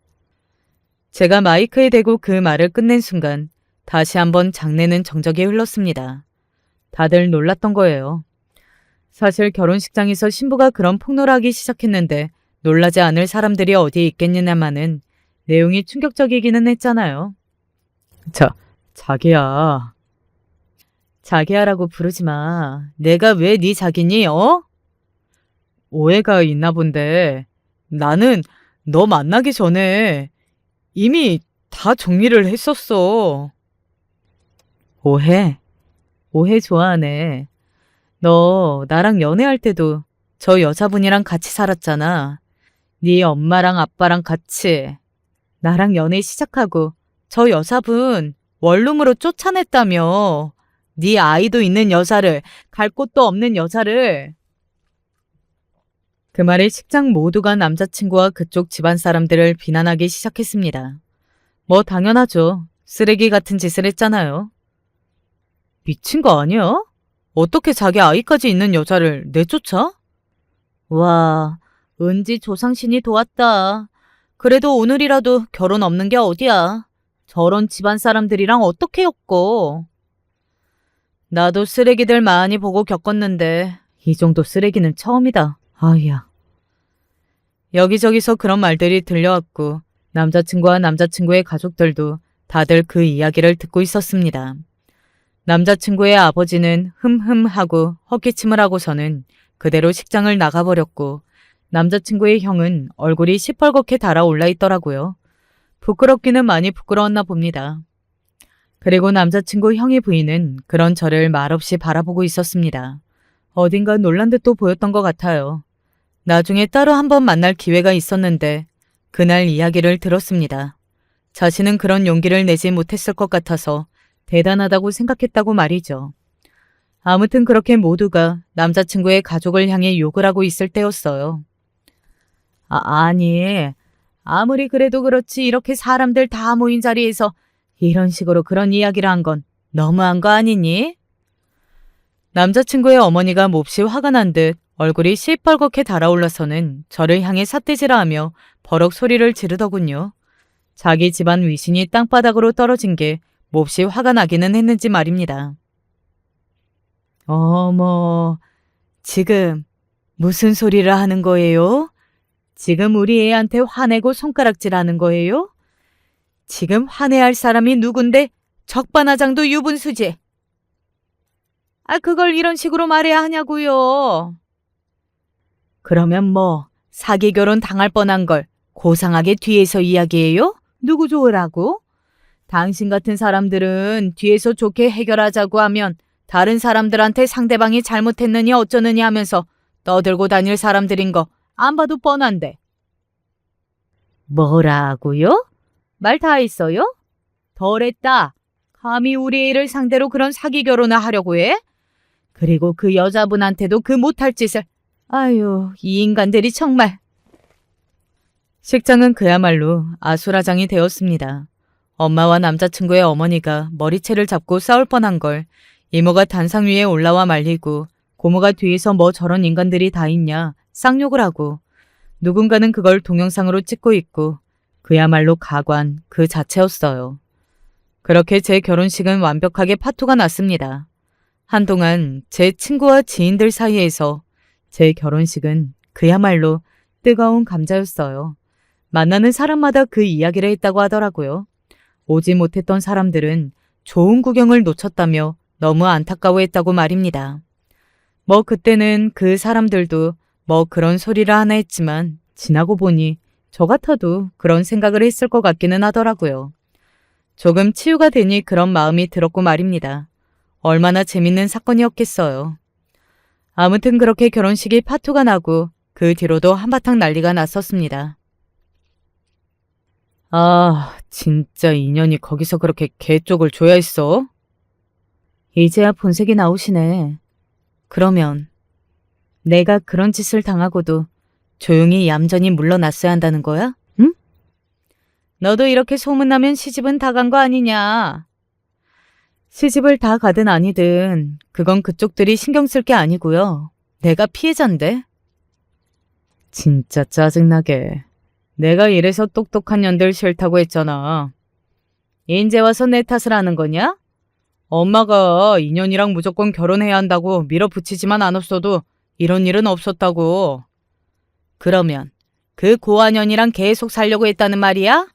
제가 마이크에 대고 그 말을 끝낸 순간 다시 한번 장내는 정적이 흘렀습니다. 다들 놀랐던 거예요. 사실 결혼식장에서 신부가 그런 폭로를 하기 시작했는데 놀라지 않을 사람들이 어디에 있겠느냐마는 내용이 충격적이기는 했잖아요. 자기야. 자기야라고 부르지 마. 내가 왜 네 자기니, 어? 오해가 있나 본데 나는 너 만나기 전에 이미 다 정리를 했었어. 오해? 오해 좋아하네. 너 나랑 연애할 때도 저 여자분이랑 같이 살았잖아. 네 엄마랑 아빠랑 같이. 나랑 연애 시작하고 저 여자분 원룸으로 쫓아냈다며. 네 아이도 있는 여자를, 갈 곳도 없는 여자를. 그 말에 식장 모두가 남자친구와 그쪽 집안 사람들을 비난하기 시작했습니다. 뭐 당연하죠. 쓰레기 같은 짓을 했잖아요. 미친 거 아니야? 어떻게 자기 아이까지 있는 여자를 내쫓아? 와, 은지 조상신이 도왔다. 그래도 오늘이라도 결혼 없는 게 어디야. 저런 집안 사람들이랑 어떻게 엮고. 나도 쓰레기들 많이 보고 겪었는데 이 정도 쓰레기는 처음이다. 아이야. 여기저기서 그런 말들이 들려왔고 남자친구와 남자친구의 가족들도 다들 그 이야기를 듣고 있었습니다. 남자친구의 아버지는 흠흠하고 헛기침을 하고서는 그대로 식장을 나가버렸고 남자친구의 형은 얼굴이 시뻘겋게 달아올라 있더라고요. 부끄럽기는 많이 부끄러웠나 봅니다. 그리고 남자친구 형의 부인은 그런 저를 말없이 바라보고 있었습니다. 어딘가 놀란 듯도 보였던 것 같아요. 나중에 따로 한번 만날 기회가 있었는데 그날 이야기를 들었습니다. 자신은 그런 용기를 내지 못했을 것 같아서 대단하다고 생각했다고 말이죠. 아무튼 그렇게 모두가 남자친구의 가족을 향해 욕을 하고 있을 때였어요. 아니, 아무리 그래도 그렇지 이렇게 사람들 다 모인 자리에서 이런 식으로 그런 이야기를 한 건 너무한 거 아니니? 남자친구의 어머니가 몹시 화가 난 듯 얼굴이 시뻘겋게 달아올라서는 저를 향해 삿대질을 하며 버럭 소리를 지르더군요. 자기 집안 위신이 땅바닥으로 떨어진 게 몹시 화가 나기는 했는지 말입니다. 어머, 지금 무슨 소리를 하는 거예요? 지금 우리 애한테 화내고 손가락질하는 거예요? 지금 화내야 할 사람이 누군데 적반하장도 유분수지. 그걸 이런 식으로 말해야 하냐고요. 그러면 뭐 사기 결혼 당할 뻔한 걸 고상하게 뒤에서 이야기해요? 누구 좋으라고? 당신 같은 사람들은 뒤에서 좋게 해결하자고 하면 다른 사람들한테 상대방이 잘못했느니 어쩌느니 하면서 떠들고 다닐 사람들인 거 안 봐도 뻔한데. 뭐라고요? 말 다 했어요? 덜했다. 감히 우리 애를 상대로 그런 사기 결혼을 하려고 해? 그리고 그 여자분한테도 그 못할 짓을. 아유, 이 인간들이 정말. 식장은 그야말로 아수라장이 되었습니다. 엄마와 남자친구의 어머니가 머리채를 잡고 싸울 뻔한 걸 이모가 단상 위에 올라와 말리고 고모가 뒤에서 뭐 저런 인간들이 다 있냐 쌍욕을 하고 누군가는 그걸 동영상으로 찍고 있고 그야말로 가관 그 자체였어요. 그렇게 제 결혼식은 완벽하게 파토가 났습니다. 한동안 제 친구와 지인들 사이에서 제 결혼식은 그야말로 뜨거운 감자였어요. 만나는 사람마다 그 이야기를 했다고 하더라고요. 오지 못했던 사람들은 좋은 구경을 놓쳤다며 너무 안타까워했다고 말입니다. 뭐 그때는 그 사람들도 뭐 그런 소리를 하나 했지만 지나고 보니 저 같아도 그런 생각을 했을 것 같기는 하더라고요. 조금 치유가 되니 그런 마음이 들었고 말입니다. 얼마나 재밌는 사건이었겠어요. 아무튼 그렇게 결혼식이 파토가 나고 그 뒤로도 한바탕 난리가 났었습니다. 아, 진짜 인연이 거기서 그렇게 개 쪽을 줘야 했어? 이제야 본색이 나오시네. 그러면 내가 그런 짓을 당하고도 조용히 얌전히 물러났어야 한다는 거야? 응? 너도 이렇게 소문나면 시집은 다 간 거 아니냐? 시집을 다 가든 아니든 그건 그쪽들이 신경 쓸 게 아니고요. 내가 피해자인데. 진짜 짜증나게. 내가 이래서 똑똑한 년들 싫다고 했잖아. 인제 와서 내 탓을 하는 거냐? 엄마가 인연이랑 무조건 결혼해야 한다고 밀어붙이지만 않았어도 이런 일은 없었다고. 그러면 그 고한년이랑 계속 살려고 했다는 말이야?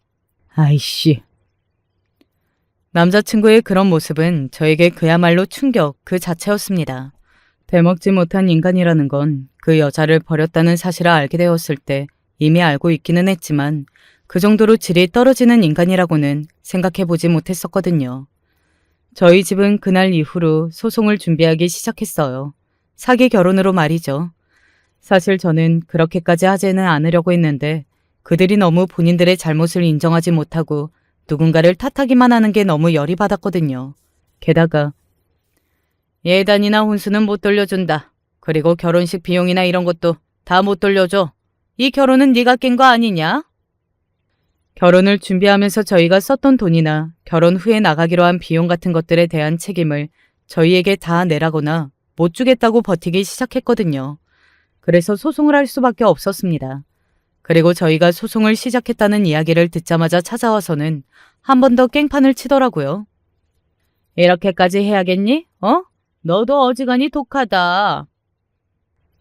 아이씨. 남자친구의 그런 모습은 저에게 그야말로 충격 그 자체였습니다. 대먹지 못한 인간이라는 건 그 여자를 버렸다는 사실을 알게 되었을 때 이미 알고 있기는 했지만 그 정도로 질이 떨어지는 인간이라고는 생각해보지 못했었거든요. 저희 집은 그날 이후로 소송을 준비하기 시작했어요. 사기 결혼으로 말이죠. 사실 저는 그렇게까지 하지는 않으려고 했는데 그들이 너무 본인들의 잘못을 인정하지 못하고 누군가를 탓하기만 하는 게 너무 열이 받았거든요. 게다가 예단이나 혼수는 못 돌려준다. 그리고 결혼식 비용이나 이런 것도 다 못 돌려줘. 이 결혼은 네가 깬 거 아니냐? 결혼을 준비하면서 저희가 썼던 돈이나 결혼 후에 나가기로 한 비용 같은 것들에 대한 책임을 저희에게 다 내라거나 못 주겠다고 버티기 시작했거든요. 그래서 소송을 할 수밖에 없었습니다. 그리고 저희가 소송을 시작했다는 이야기를 듣자마자 찾아와서는 한 번 더 깽판을 치더라고요. 이렇게까지 해야겠니? 너도 어지간히 독하다.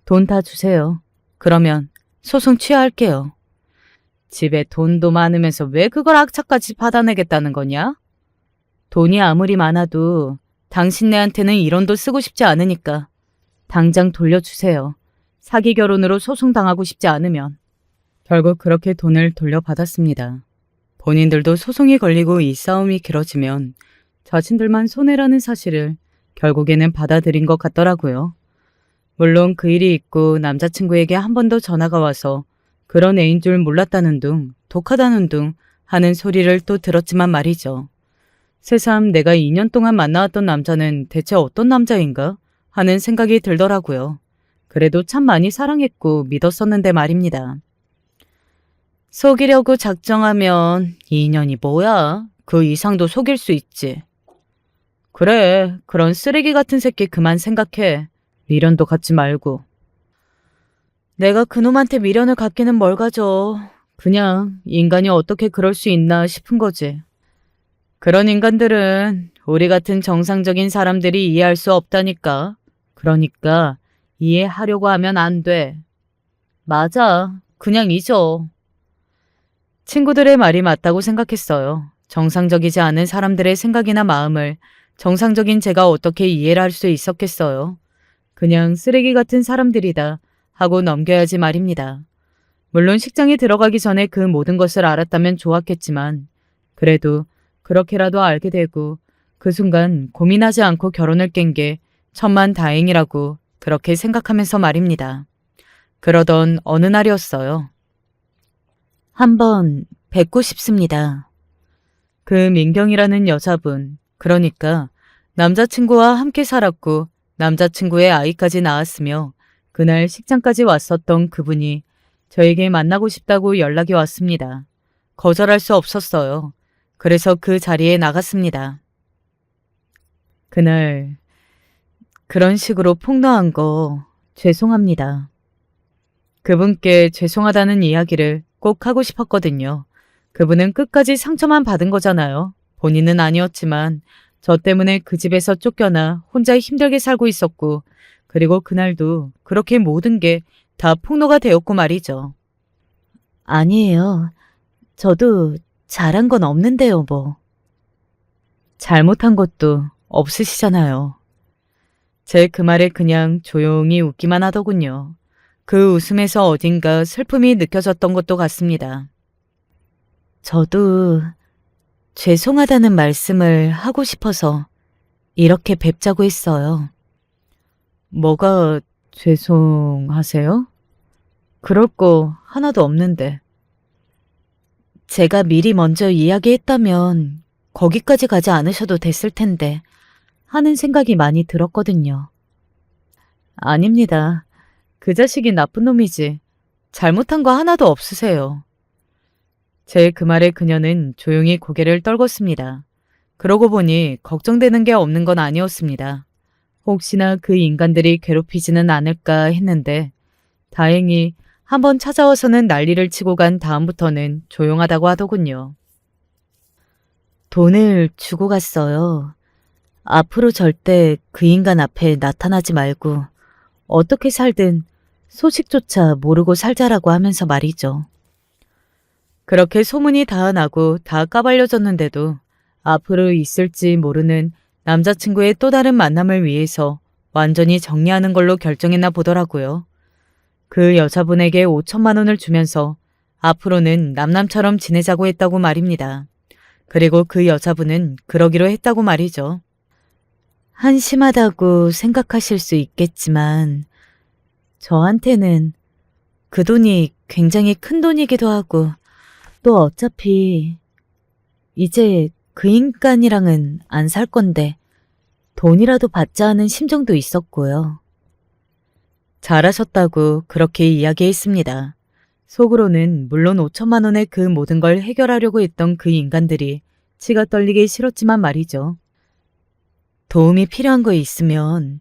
돈 다 주세요. 그러면 소송 취하할게요. 집에 돈도 많으면서 왜 그걸 악착같이 받아내겠다는 거냐? 돈이 아무리 많아도 당신네한테는 1원도 쓰고 싶지 않으니까 당장 돌려주세요. 사기 결혼으로 소송당하고 싶지 않으면. 결국 그렇게 돈을 돌려받았습니다. 본인들도 소송이 걸리고 이 싸움이 길어지면 자신들만 손해라는 사실을 결국에는 받아들인 것 같더라고요. 물론 그 일이 있고 남자친구에게 한 번 더 전화가 와서 그런 애인 줄 몰랐다는 둥, 독하다는 둥 하는 소리를 또 들었지만 말이죠. 새삼 내가 2년 동안 만나왔던 남자는 대체 어떤 남자인가 하는 생각이 들더라고요. 그래도 참 많이 사랑했고 믿었었는데 말입니다. 속이려고 작정하면 2년이 뭐야? 그 이상도 속일 수 있지. 그래, 그런 쓰레기 같은 새끼 그만 생각해. 미련도 갖지 말고. 내가 그놈한테 미련을 갖기는 뭘 가져. 그냥 인간이 어떻게 그럴 수 있나 싶은 거지. 그런 인간들은 우리 같은 정상적인 사람들이 이해할 수 없다니까. 그러니까 이해하려고 하면 안 돼. 맞아. 그냥 잊어. 친구들의 말이 맞다고 생각했어요. 정상적이지 않은 사람들의 생각이나 마음을 정상적인 제가 어떻게 이해를 할 수 있었겠어요. 그냥 쓰레기 같은 사람들이다 하고 넘겨야지 말입니다. 물론 식장에 들어가기 전에 그 모든 것을 알았다면 좋았겠지만 그래도 그렇게라도 알게 되고 그 순간 고민하지 않고 결혼을 깬 게 천만다행이라고 그렇게 생각하면서 말입니다. 그러던 어느 날이었어요. 한번 뵙고 싶습니다. 그 민경이라는 여자분, 그러니까 남자친구와 함께 살았고 남자친구의 아이까지 낳았으며 그날 식장까지 왔었던 그분이 저에게 만나고 싶다고 연락이 왔습니다. 거절할 수 없었어요. 그래서 그 자리에 나갔습니다. 그날 그런 식으로 폭로한 거 죄송합니다. 그분께 죄송하다는 이야기를 꼭 하고 싶었거든요. 그분은 끝까지 상처만 받은 거잖아요. 본인은 아니었지만 저 때문에 그 집에서 쫓겨나 혼자 힘들게 살고 있었고 그리고 그날도 그렇게 모든 게 다 폭로가 되었고 말이죠. 아니에요. 저도 잘한 건 없는데요, 뭐. 잘못한 것도 없으시잖아요. 제 그 말에 그냥 조용히 웃기만 하더군요. 그 웃음에서 어딘가 슬픔이 느껴졌던 것도 같습니다. 저도 죄송하다는 말씀을 하고 싶어서 이렇게 뵙자고 했어요. 뭐가 죄송하세요? 그럴 거 하나도 없는데. 제가 미리 먼저 이야기했다면 거기까지 가지 않으셔도 됐을 텐데 하는 생각이 많이 들었거든요. 아닙니다. 그 자식이 나쁜 놈이지. 잘못한 거 하나도 없으세요. 제 그 말에 그녀는 조용히 고개를 떨궜습니다. 그러고 보니 걱정되는 게 없는 건 아니었습니다. 혹시나 그 인간들이 괴롭히지는 않을까 했는데 다행히 한번 찾아와서는 난리를 치고 간 다음부터는 조용하다고 하더군요. 돈을 주고 갔어요. 앞으로 절대 그 인간 앞에 나타나지 말고 어떻게 살든 소식조차 모르고 살자라고 하면서 말이죠. 그렇게 소문이 다 나고 다 까발려졌는데도 앞으로 있을지 모르는 남자친구의 또 다른 만남을 위해서 완전히 정리하는 걸로 결정했나 보더라고요. 그 여자분에게 5천만 원을 주면서 앞으로는 남남처럼 지내자고 했다고 말입니다. 그리고 그 여자분은 그러기로 했다고 말이죠. 한심하다고 생각하실 수 있겠지만 저한테는 그 돈이 굉장히 큰 돈이기도 하고 또 어차피 이제 그 인간이랑은 안 살 건데 돈이라도 받자 하는 심정도 있었고요. 잘하셨다고 그렇게 이야기했습니다. 속으로는 물론 5천만 원의 그 모든 걸 해결하려고 했던 그 인간들이 치가 떨리기 싫었지만 말이죠. 도움이 필요한 거 있으면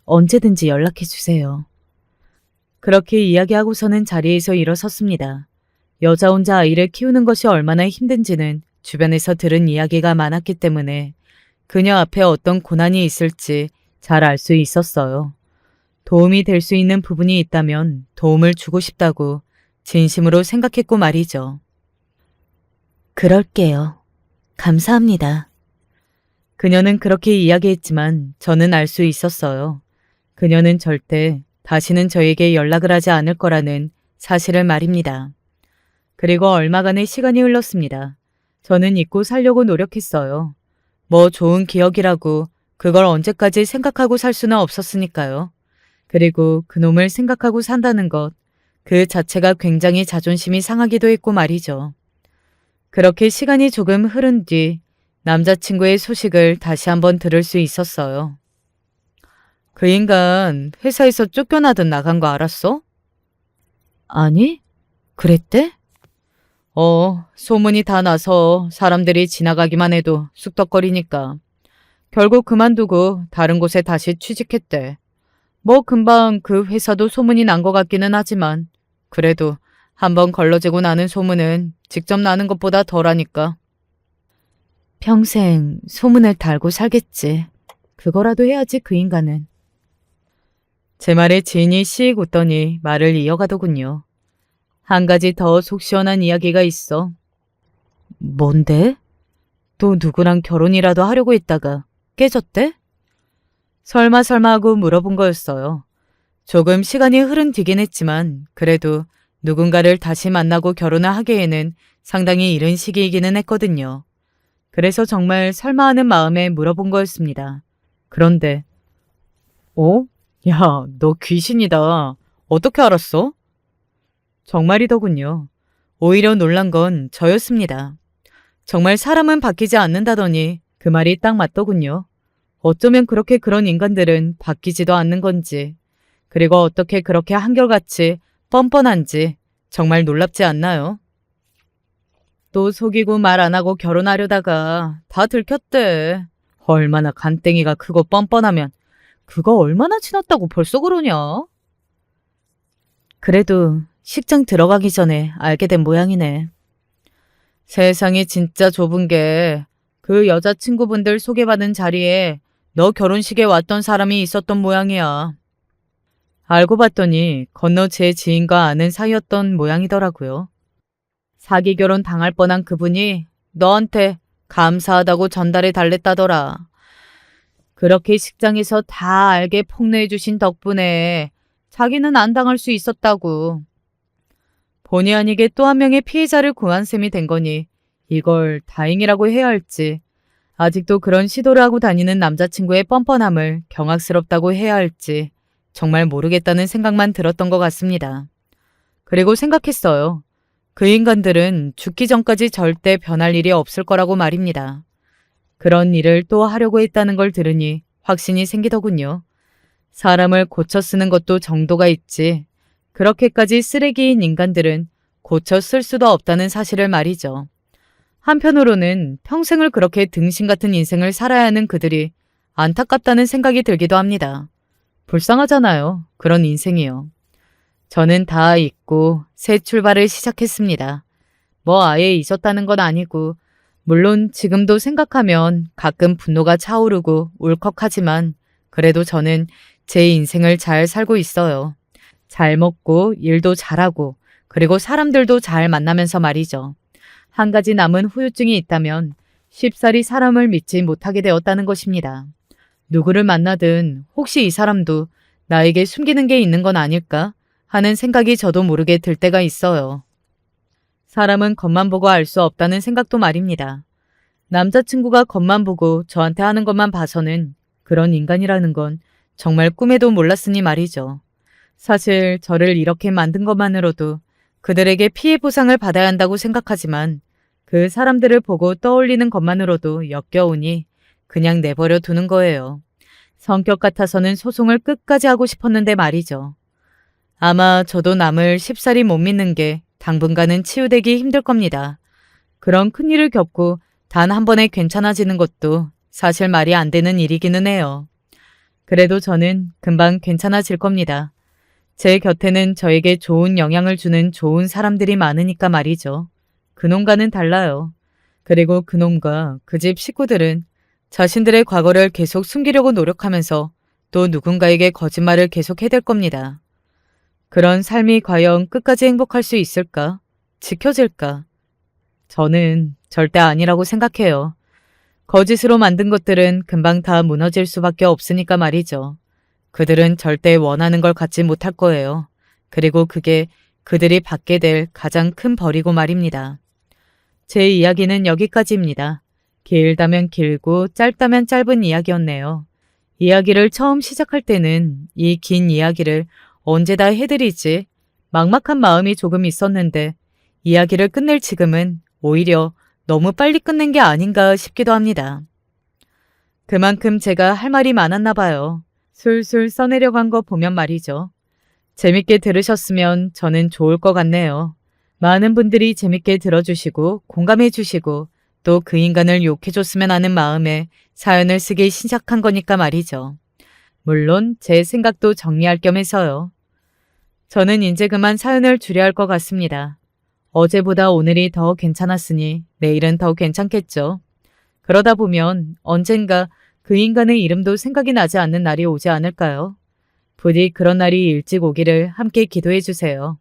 언제든지 연락해 주세요. 그렇게 이야기하고서는 자리에서 일어섰습니다. 여자 혼자 아이를 키우는 것이 얼마나 힘든지는 주변에서 들은 이야기가 많았기 때문에 그녀 앞에 어떤 고난이 있을지 잘 알 수 있었어요. 도움이 될 수 있는 부분이 있다면 도움을 주고 싶다고 진심으로 생각했고 말이죠. 그럴게요. 감사합니다. 그녀는 그렇게 이야기했지만 저는 알 수 있었어요. 그녀는 절대 다시는 저에게 연락을 하지 않을 거라는 사실을 말입니다. 그리고 얼마간의 시간이 흘렀습니다. 저는 잊고 살려고 노력했어요. 뭐 좋은 기억이라고 그걸 언제까지 생각하고 살 수는 없었으니까요. 그리고 그놈을 생각하고 산다는 것, 그 자체가 굉장히 자존심이 상하기도 했고 말이죠. 그렇게 시간이 조금 흐른 뒤 남자친구의 소식을 다시 한번 들을 수 있었어요. 그 인간 회사에서 쫓겨나듯 나간 거 알았어? 아니, 그랬대? 소문이 다 나서 사람들이 지나가기만 해도 쑥덕거리니까. 결국 그만두고 다른 곳에 다시 취직했대. 뭐 금방 그 회사도 소문이 난 것 같기는 하지만 그래도 한번 걸러지고 나는 소문은 직접 나는 것보다 덜하니까. 평생 소문을 달고 살겠지. 그거라도 해야지 그 인간은. 제 말에 지인이 씩 웃더니 말을 이어가더군요. 한 가지 더 속 시원한 이야기가 있어. 뭔데? 또 누구랑 결혼이라도 하려고 했다가 깨졌대? 설마 하고 물어본 거였어요. 조금 시간이 흐른 뒤긴 했지만 그래도 누군가를 다시 만나고 결혼을 하기에는 상당히 이른 시기이기는 했거든요. 그래서 정말 설마 하는 마음에 물어본 거였습니다. 그런데, 야, 너 귀신이다. 어떻게 알았어? 정말이더군요. 오히려 놀란 건 저였습니다. 정말 사람은 바뀌지 않는다더니 그 말이 딱 맞더군요. 어쩌면 그렇게 그런 인간들은 바뀌지도 않는 건지, 그리고 어떻게 그렇게 한결같이 뻔뻔한지 정말 놀랍지 않나요? 또 속이고 말 안 하고 결혼하려다가 다 들켰대. 얼마나 간땡이가 크고 뻔뻔하면 그거 얼마나 지났다고 벌써 그러냐? 그래도 식장 들어가기 전에 알게 된 모양이네. 세상이 진짜 좁은 게 그 여자친구분들 소개받은 자리에 너 결혼식에 왔던 사람이 있었던 모양이야. 알고 봤더니 건너 제 지인과 아는 사이였던 모양이더라고요. 사기 결혼 당할 뻔한 그분이 너한테 감사하다고 전달해 달랬다더라. 그렇게 식장에서 다 알게 폭로해 주신 덕분에 자기는 안 당할 수 있었다고. 본의 아니게 또 한 명의 피해자를 구한 셈이 된 거니 이걸 다행이라고 해야 할지, 아직도 그런 시도를 하고 다니는 남자친구의 뻔뻔함을 경악스럽다고 해야 할지 정말 모르겠다는 생각만 들었던 것 같습니다. 그리고 생각했어요. 그 인간들은 죽기 전까지 절대 변할 일이 없을 거라고 말입니다. 그런 일을 또 하려고 했다는 걸 들으니 확신이 생기더군요. 사람을 고쳐 쓰는 것도 정도가 있지, 그렇게까지 쓰레기인 인간들은 고쳐 쓸 수도 없다는 사실을 말이죠. 한편으로는 평생을 그렇게 등신 같은 인생을 살아야 하는 그들이 안타깝다는 생각이 들기도 합니다. 불쌍하잖아요. 그런 인생이요. 저는 다 잊고 새 출발을 시작했습니다. 뭐 아예 잊었다는 건 아니고, 물론 지금도 생각하면 가끔 분노가 차오르고 울컥하지만 그래도 저는 제 인생을 잘 살고 있어요. 잘 먹고 일도 잘하고 그리고 사람들도 잘 만나면서 말이죠. 한 가지 남은 후유증이 있다면 쉽사리 사람을 믿지 못하게 되었다는 것입니다. 누구를 만나든 혹시 이 사람도 나에게 숨기는 게 있는 건 아닐까 하는 생각이 저도 모르게 들 때가 있어요. 사람은 겉만 보고 알 수 없다는 생각도 말입니다. 남자친구가 겉만 보고 저한테 하는 것만 봐서는 그런 인간이라는 건 정말 꿈에도 몰랐으니 말이죠. 사실 저를 이렇게 만든 것만으로도 그들에게 피해 보상을 받아야 한다고 생각하지만 그 사람들을 보고 떠올리는 것만으로도 역겨우니 그냥 내버려 두는 거예요. 성격 같아서는 소송을 끝까지 하고 싶었는데 말이죠. 아마 저도 남을 쉽사리 못 믿는 게 당분간은 치유되기 힘들 겁니다. 그런 큰일을 겪고 단 한 번에 괜찮아지는 것도 사실 말이 안 되는 일이기는 해요. 그래도 저는 금방 괜찮아질 겁니다. 제 곁에는 저에게 좋은 영향을 주는 좋은 사람들이 많으니까 말이죠. 그놈과는 달라요. 그리고 그놈과 그 집 식구들은 자신들의 과거를 계속 숨기려고 노력하면서 또 누군가에게 거짓말을 계속 해댈 겁니다. 그런 삶이 과연 끝까지 행복할 수 있을까? 지켜질까? 저는 절대 아니라고 생각해요. 거짓으로 만든 것들은 금방 다 무너질 수밖에 없으니까 말이죠. 그들은 절대 원하는 걸 갖지 못할 거예요. 그리고 그게 그들이 받게 될 가장 큰 벌이고 말입니다. 제 이야기는 여기까지입니다. 길다면 길고 짧다면 짧은 이야기였네요. 이야기를 처음 시작할 때는 이 긴 이야기를 언제 다 해드리지? 막막한 마음이 조금 있었는데 이야기를 끝낼 지금은 오히려 너무 빨리 끝낸 게 아닌가 싶기도 합니다. 그만큼 제가 할 말이 많았나 봐요. 술술 써내려간 거 보면 말이죠. 재밌게 들으셨으면 저는 좋을 것 같네요. 많은 분들이 재밌게 들어주시고 공감해 주시고 또 그 인간을 욕해줬으면 하는 마음에 사연을 쓰기 시작한 거니까 말이죠. 물론 제 생각도 정리할 겸 해서요. 저는 이제 그만 사연을 줄여야 할 것 같습니다. 어제보다 오늘이 더 괜찮았으니 내일은 더 괜찮겠죠. 그러다 보면 언젠가 그 인간의 이름도 생각이 나지 않는 날이 오지 않을까요? 부디 그런 날이 일찍 오기를 함께 기도해 주세요.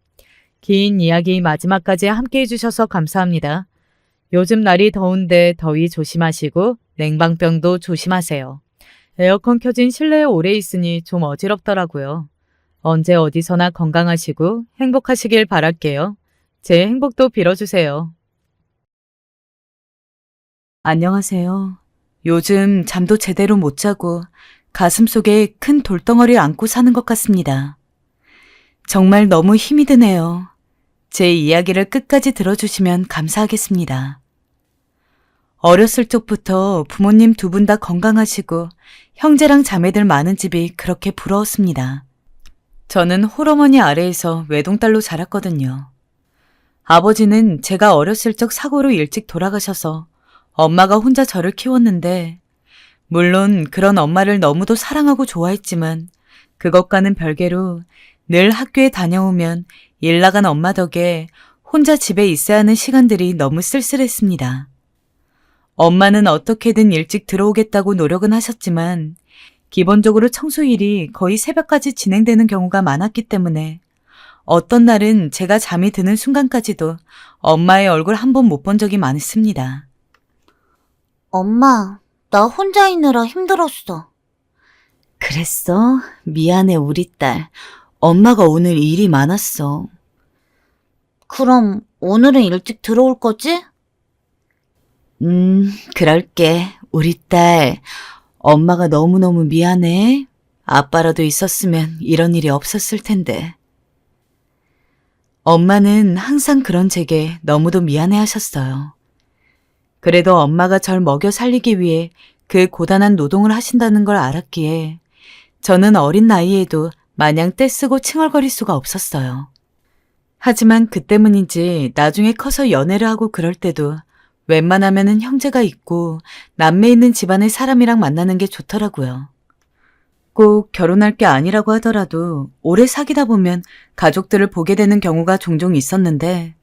긴 이야기 마지막까지 함께 해주셔서 감사합니다. 요즘 날이 더운데 더위 조심하시고 냉방병도 조심하세요. 에어컨 켜진 실내에 오래 있으니 좀 어지럽더라고요. 언제 어디서나 건강하시고 행복하시길 바랄게요. 제 행복도 빌어주세요. 안녕하세요. 요즘 잠도 제대로 못 자고 가슴속에 큰 돌덩어리를 안고 사는 것 같습니다. 정말 너무 힘이 드네요. 제 이야기를 끝까지 들어주시면 감사하겠습니다. 어렸을 적부터 부모님 두 분 다 건강하시고 형제랑 자매들 많은 집이 그렇게 부러웠습니다. 저는 홀어머니 아래에서 외동딸로 자랐거든요. 아버지는 제가 어렸을 적 사고로 일찍 돌아가셔서 엄마가 혼자 저를 키웠는데, 물론 그런 엄마를 너무도 사랑하고 좋아했지만 그것과는 별개로 늘 학교에 다녀오면 일 나간 엄마 덕에 혼자 집에 있어야 하는 시간들이 너무 쓸쓸했습니다. 엄마는 어떻게든 일찍 들어오겠다고 노력은 하셨지만 기본적으로 청소일이 거의 새벽까지 진행되는 경우가 많았기 때문에 어떤 날은 제가 잠이 드는 순간까지도 엄마의 얼굴 한 번 못 본 적이 많습니다. 엄마, 나 혼자 있느라 힘들었어. 그랬어? 미안해, 우리 딸. 엄마가 오늘 일이 많았어. 그럼 오늘은 일찍 들어올 거지? 그럴게. 우리 딸. 엄마가 너무너무 미안해. 아빠라도 있었으면 이런 일이 없었을 텐데. 엄마는 항상 그런 제게 너무도 미안해 하셨어요. 그래도 엄마가 절 먹여 살리기 위해 그 고단한 노동을 하신다는 걸 알았기에 저는 어린 나이에도 마냥 떼쓰고 칭얼거릴 수가 없었어요. 하지만 그 때문인지 나중에 커서 연애를 하고 그럴 때도 웬만하면은 형제가 있고 남매 있는 집안의 사람이랑 만나는 게 좋더라고요. 꼭 결혼할 게 아니라고 하더라도 오래 사귀다 보면 가족들을 보게 되는 경우가 종종 있었는데,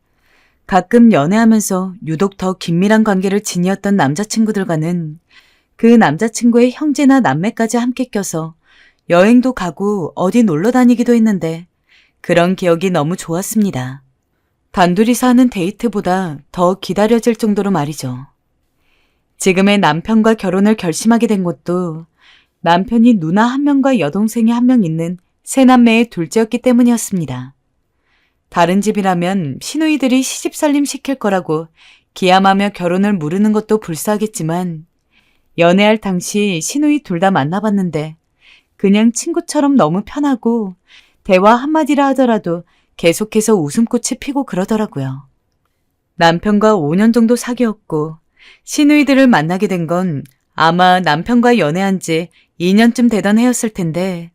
가끔 연애하면서 유독 더 긴밀한 관계를 지니었던 남자친구들과는 그 남자친구의 형제나 남매까지 함께 껴서 여행도 가고 어디 놀러 다니기도 했는데 그런 기억이 너무 좋았습니다. 단둘이서 하는 데이트보다 더 기다려질 정도로 말이죠. 지금의 남편과 결혼을 결심하게 된 것도 남편이 누나 한 명과 여동생이 한 명 있는 세 남매의 둘째였기 때문이었습니다. 다른 집이라면 시누이들이 시집살림 시킬 거라고 기함하며 결혼을 무르는 것도 불쌍하겠지만 연애할 당시 시누이 둘 다 만나봤는데 그냥 친구처럼 너무 편하고 대화 한마디라 하더라도 계속해서 웃음꽃이 피고 그러더라고요. 남편과 5년 정도 사귀었고 시누이들을 만나게 된 건 아마 남편과 연애한 지 2년쯤 되던 해였을 텐데,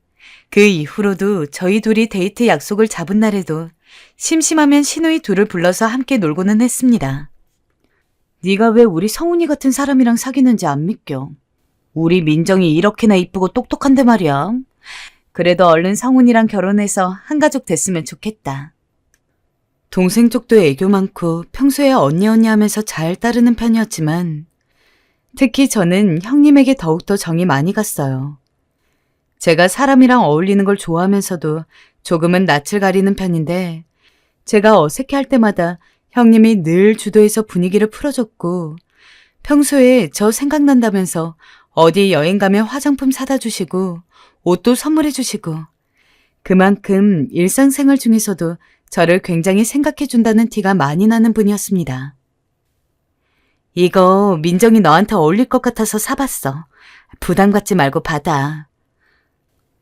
그 이후로도 저희 둘이 데이트 약속을 잡은 날에도 심심하면 시누이 둘을 불러서 함께 놀고는 했습니다. 네가 왜 우리 성훈이 같은 사람이랑 사귀는지 안 믿겨. 우리 민정이 이렇게나 이쁘고 똑똑한데 말이야. 그래도 얼른 성훈이랑 결혼해서 한 가족 됐으면 좋겠다. 동생 쪽도 애교 많고 평소에 언니 하면서 잘 따르는 편이었지만 특히 저는 형님에게 더욱더 정이 많이 갔어요. 제가 사람이랑 어울리는 걸 좋아하면서도 조금은 낯을 가리는 편인데 제가 어색해할 때마다 형님이 늘 주도해서 분위기를 풀어줬고 평소에 저 생각난다면서 어디 여행 가면 화장품 사다 주시고 옷도 선물해 주시고 그만큼 일상생활 중에서도 저를 굉장히 생각해 준다는 티가 많이 나는 분이었습니다. 이거 민정이 너한테 어울릴 것 같아서 사봤어. 부담 갖지 말고 받아.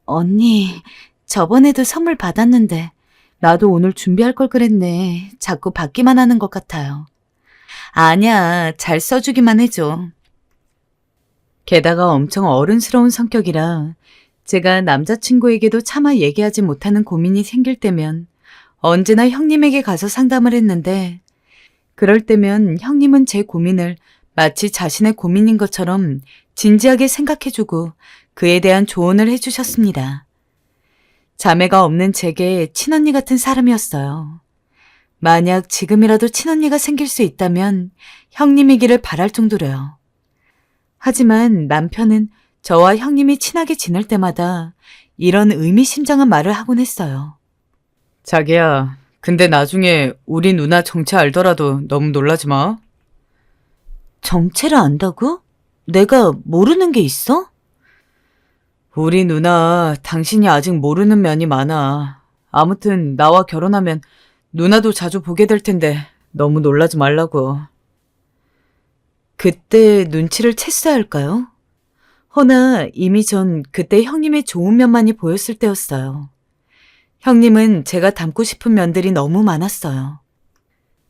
언니, 저번에도 선물 받았는데 나도 오늘 준비할 걸 그랬네. 자꾸 받기만 하는 것 같아요. 아니야, 잘 써주기만 해줘. 게다가 엄청 어른스러운 성격이라 제가 남자친구에게도 차마 얘기하지 못하는 고민이 생길 때면 언제나 형님에게 가서 상담을 했는데 그럴 때면 형님은 제 고민을 마치 자신의 고민인 것처럼 진지하게 생각해주고 그에 대한 조언을 해주셨습니다. 자매가 없는 제게 친언니 같은 사람이었어요. 만약 지금이라도 친언니가 생길 수 있다면 형님이기를 바랄 정도로요. 하지만 남편은 저와 형님이 친하게 지낼 때마다 이런 의미심장한 말을 하곤 했어요. 자기야, 근데 나중에 우리 누나 정체 알더라도 너무 놀라지 마. 정체를 안다고? 내가 모르는 게 있어? 우리 누나 당신이 아직 모르는 면이 많아. 아무튼 나와 결혼하면 누나도 자주 보게 될 텐데 너무 놀라지 말라고. 그때 눈치를 챘어야 할까요? 허나 이미 전 그때 형님의 좋은 면만이 보였을 때였어요. 형님은 제가 닮고 싶은 면들이 너무 많았어요.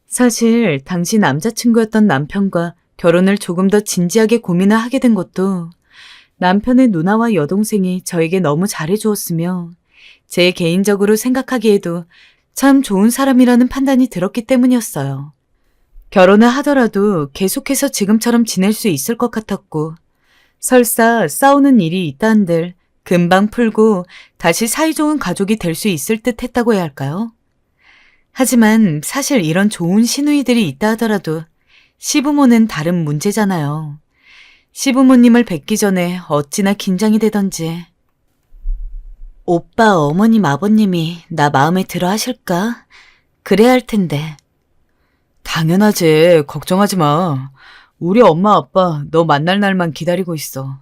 사실 당시 남자친구였던 남편과 결혼을 조금 더 진지하게 고민을 하게 된 것도 남편의 누나와 여동생이 저에게 너무 잘해주었으며 제 개인적으로 생각하기에도 참 좋은 사람이라는 판단이 들었기 때문이었어요. 결혼을 하더라도 계속해서 지금처럼 지낼 수 있을 것 같았고 설사 싸우는 일이 있다 한들 금방 풀고 다시 사이좋은 가족이 될 수 있을 듯 했다고 해야 할까요? 하지만 사실 이런 좋은 시누이들이 있다 하더라도 시부모는 다른 문제잖아요. 시부모님을 뵙기 전에 어찌나 긴장이 되던지. 오빠 어머님 아버님이 나 마음에 들어 하실까? 그래야 할 텐데. 당연하지. 걱정하지 마. 우리 엄마 아빠 너 만날 날만 기다리고 있어.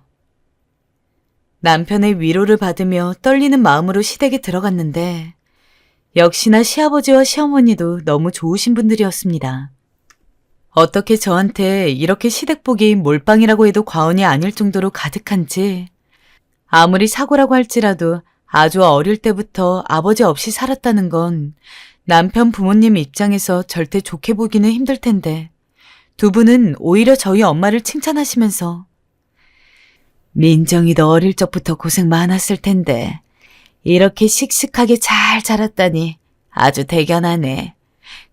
남편의 위로를 받으며 떨리는 마음으로 시댁에 들어갔는데 역시나 시아버지와 시어머니도 너무 좋으신 분들이었습니다. 어떻게 저한테 이렇게 시댁복이 몰빵이라고 해도 과언이 아닐 정도로 가득한지 아무리 사고라고 할지라도 아주 어릴 때부터 아버지 없이 살았다는 건 남편 부모님 입장에서 절대 좋게 보기는 힘들 텐데 두 분은 오히려 저희 엄마를 칭찬하시면서 민정이도 어릴 적부터 고생 많았을 텐데 이렇게 씩씩하게 잘 자랐다니 아주 대견하네.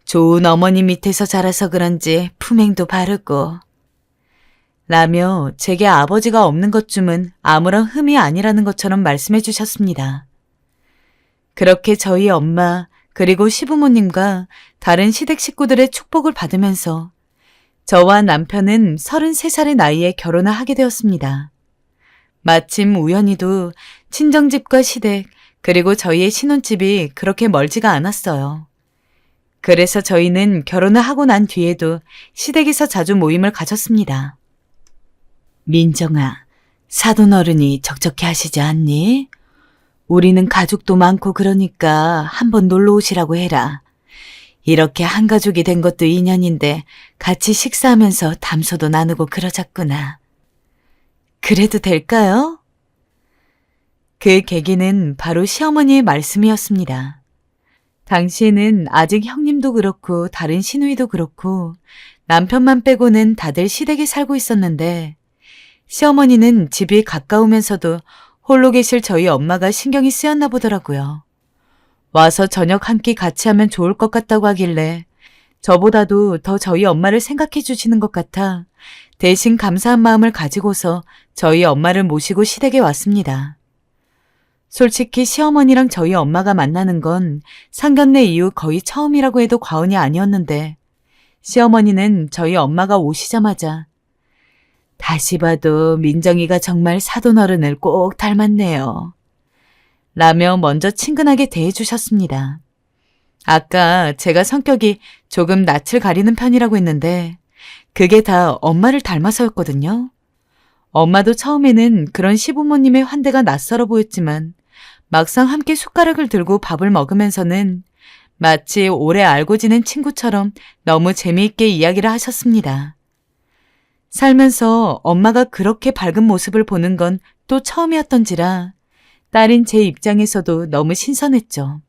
좋은 어머니 밑에서 자라서 그런지 품행도 바르고 라며 제게 아버지가 없는 것쯤은 아무런 흠이 아니라는 것처럼 말씀해 주셨습니다. 그렇게 저희 엄마 그리고 시부모님과 다른 시댁 식구들의 축복을 받으면서 저와 남편은 33살의 나이에 결혼을 하게 되었습니다. 마침 우연히도 친정집과 시댁 그리고 저희의 신혼집이 그렇게 멀지가 않았어요. 그래서 저희는 결혼을 하고 난 뒤에도 시댁에서 자주 모임을 가졌습니다. 민정아, 사돈어른이 적적해 하시지 않니? 우리는 가족도 많고 그러니까 한번 놀러 오시라고 해라. 이렇게 한 가족이 된 것도 인연인데 같이 식사하면서 담소도 나누고 그러자꾸나. 그래도 될까요? 그 계기는 바로 시어머니의 말씀이었습니다. 당시에는 아직 형님도 그렇고 다른 시누이도 그렇고 남편만 빼고는 다들 시댁에 살고 있었는데 시어머니는 집이 가까우면서도 홀로 계실 저희 엄마가 신경이 쓰였나 보더라고요. 와서 저녁 한 끼 같이 하면 좋을 것 같다고 하길래 저보다도 더 저희 엄마를 생각해 주시는 것 같아 대신 감사한 마음을 가지고서 저희 엄마를 모시고 시댁에 왔습니다. 솔직히 시어머니랑 저희 엄마가 만나는 건 상견례 이후 거의 처음이라고 해도 과언이 아니었는데 시어머니는 저희 엄마가 오시자마자 다시 봐도 민정이가 정말 사돈어른을 꼭 닮았네요. 라며 먼저 친근하게 대해주셨습니다. 아까 제가 성격이 조금 낯을 가리는 편이라고 했는데 그게 다 엄마를 닮아서였거든요. 엄마도 처음에는 그런 시부모님의 환대가 낯설어 보였지만 막상 함께 숟가락을 들고 밥을 먹으면서는 마치 오래 알고 지낸 친구처럼 너무 재미있게 이야기를 하셨습니다. 살면서 엄마가 그렇게 밝은 모습을 보는 건 또 처음이었던지라 딸인 제 입장에서도 너무 신선했죠.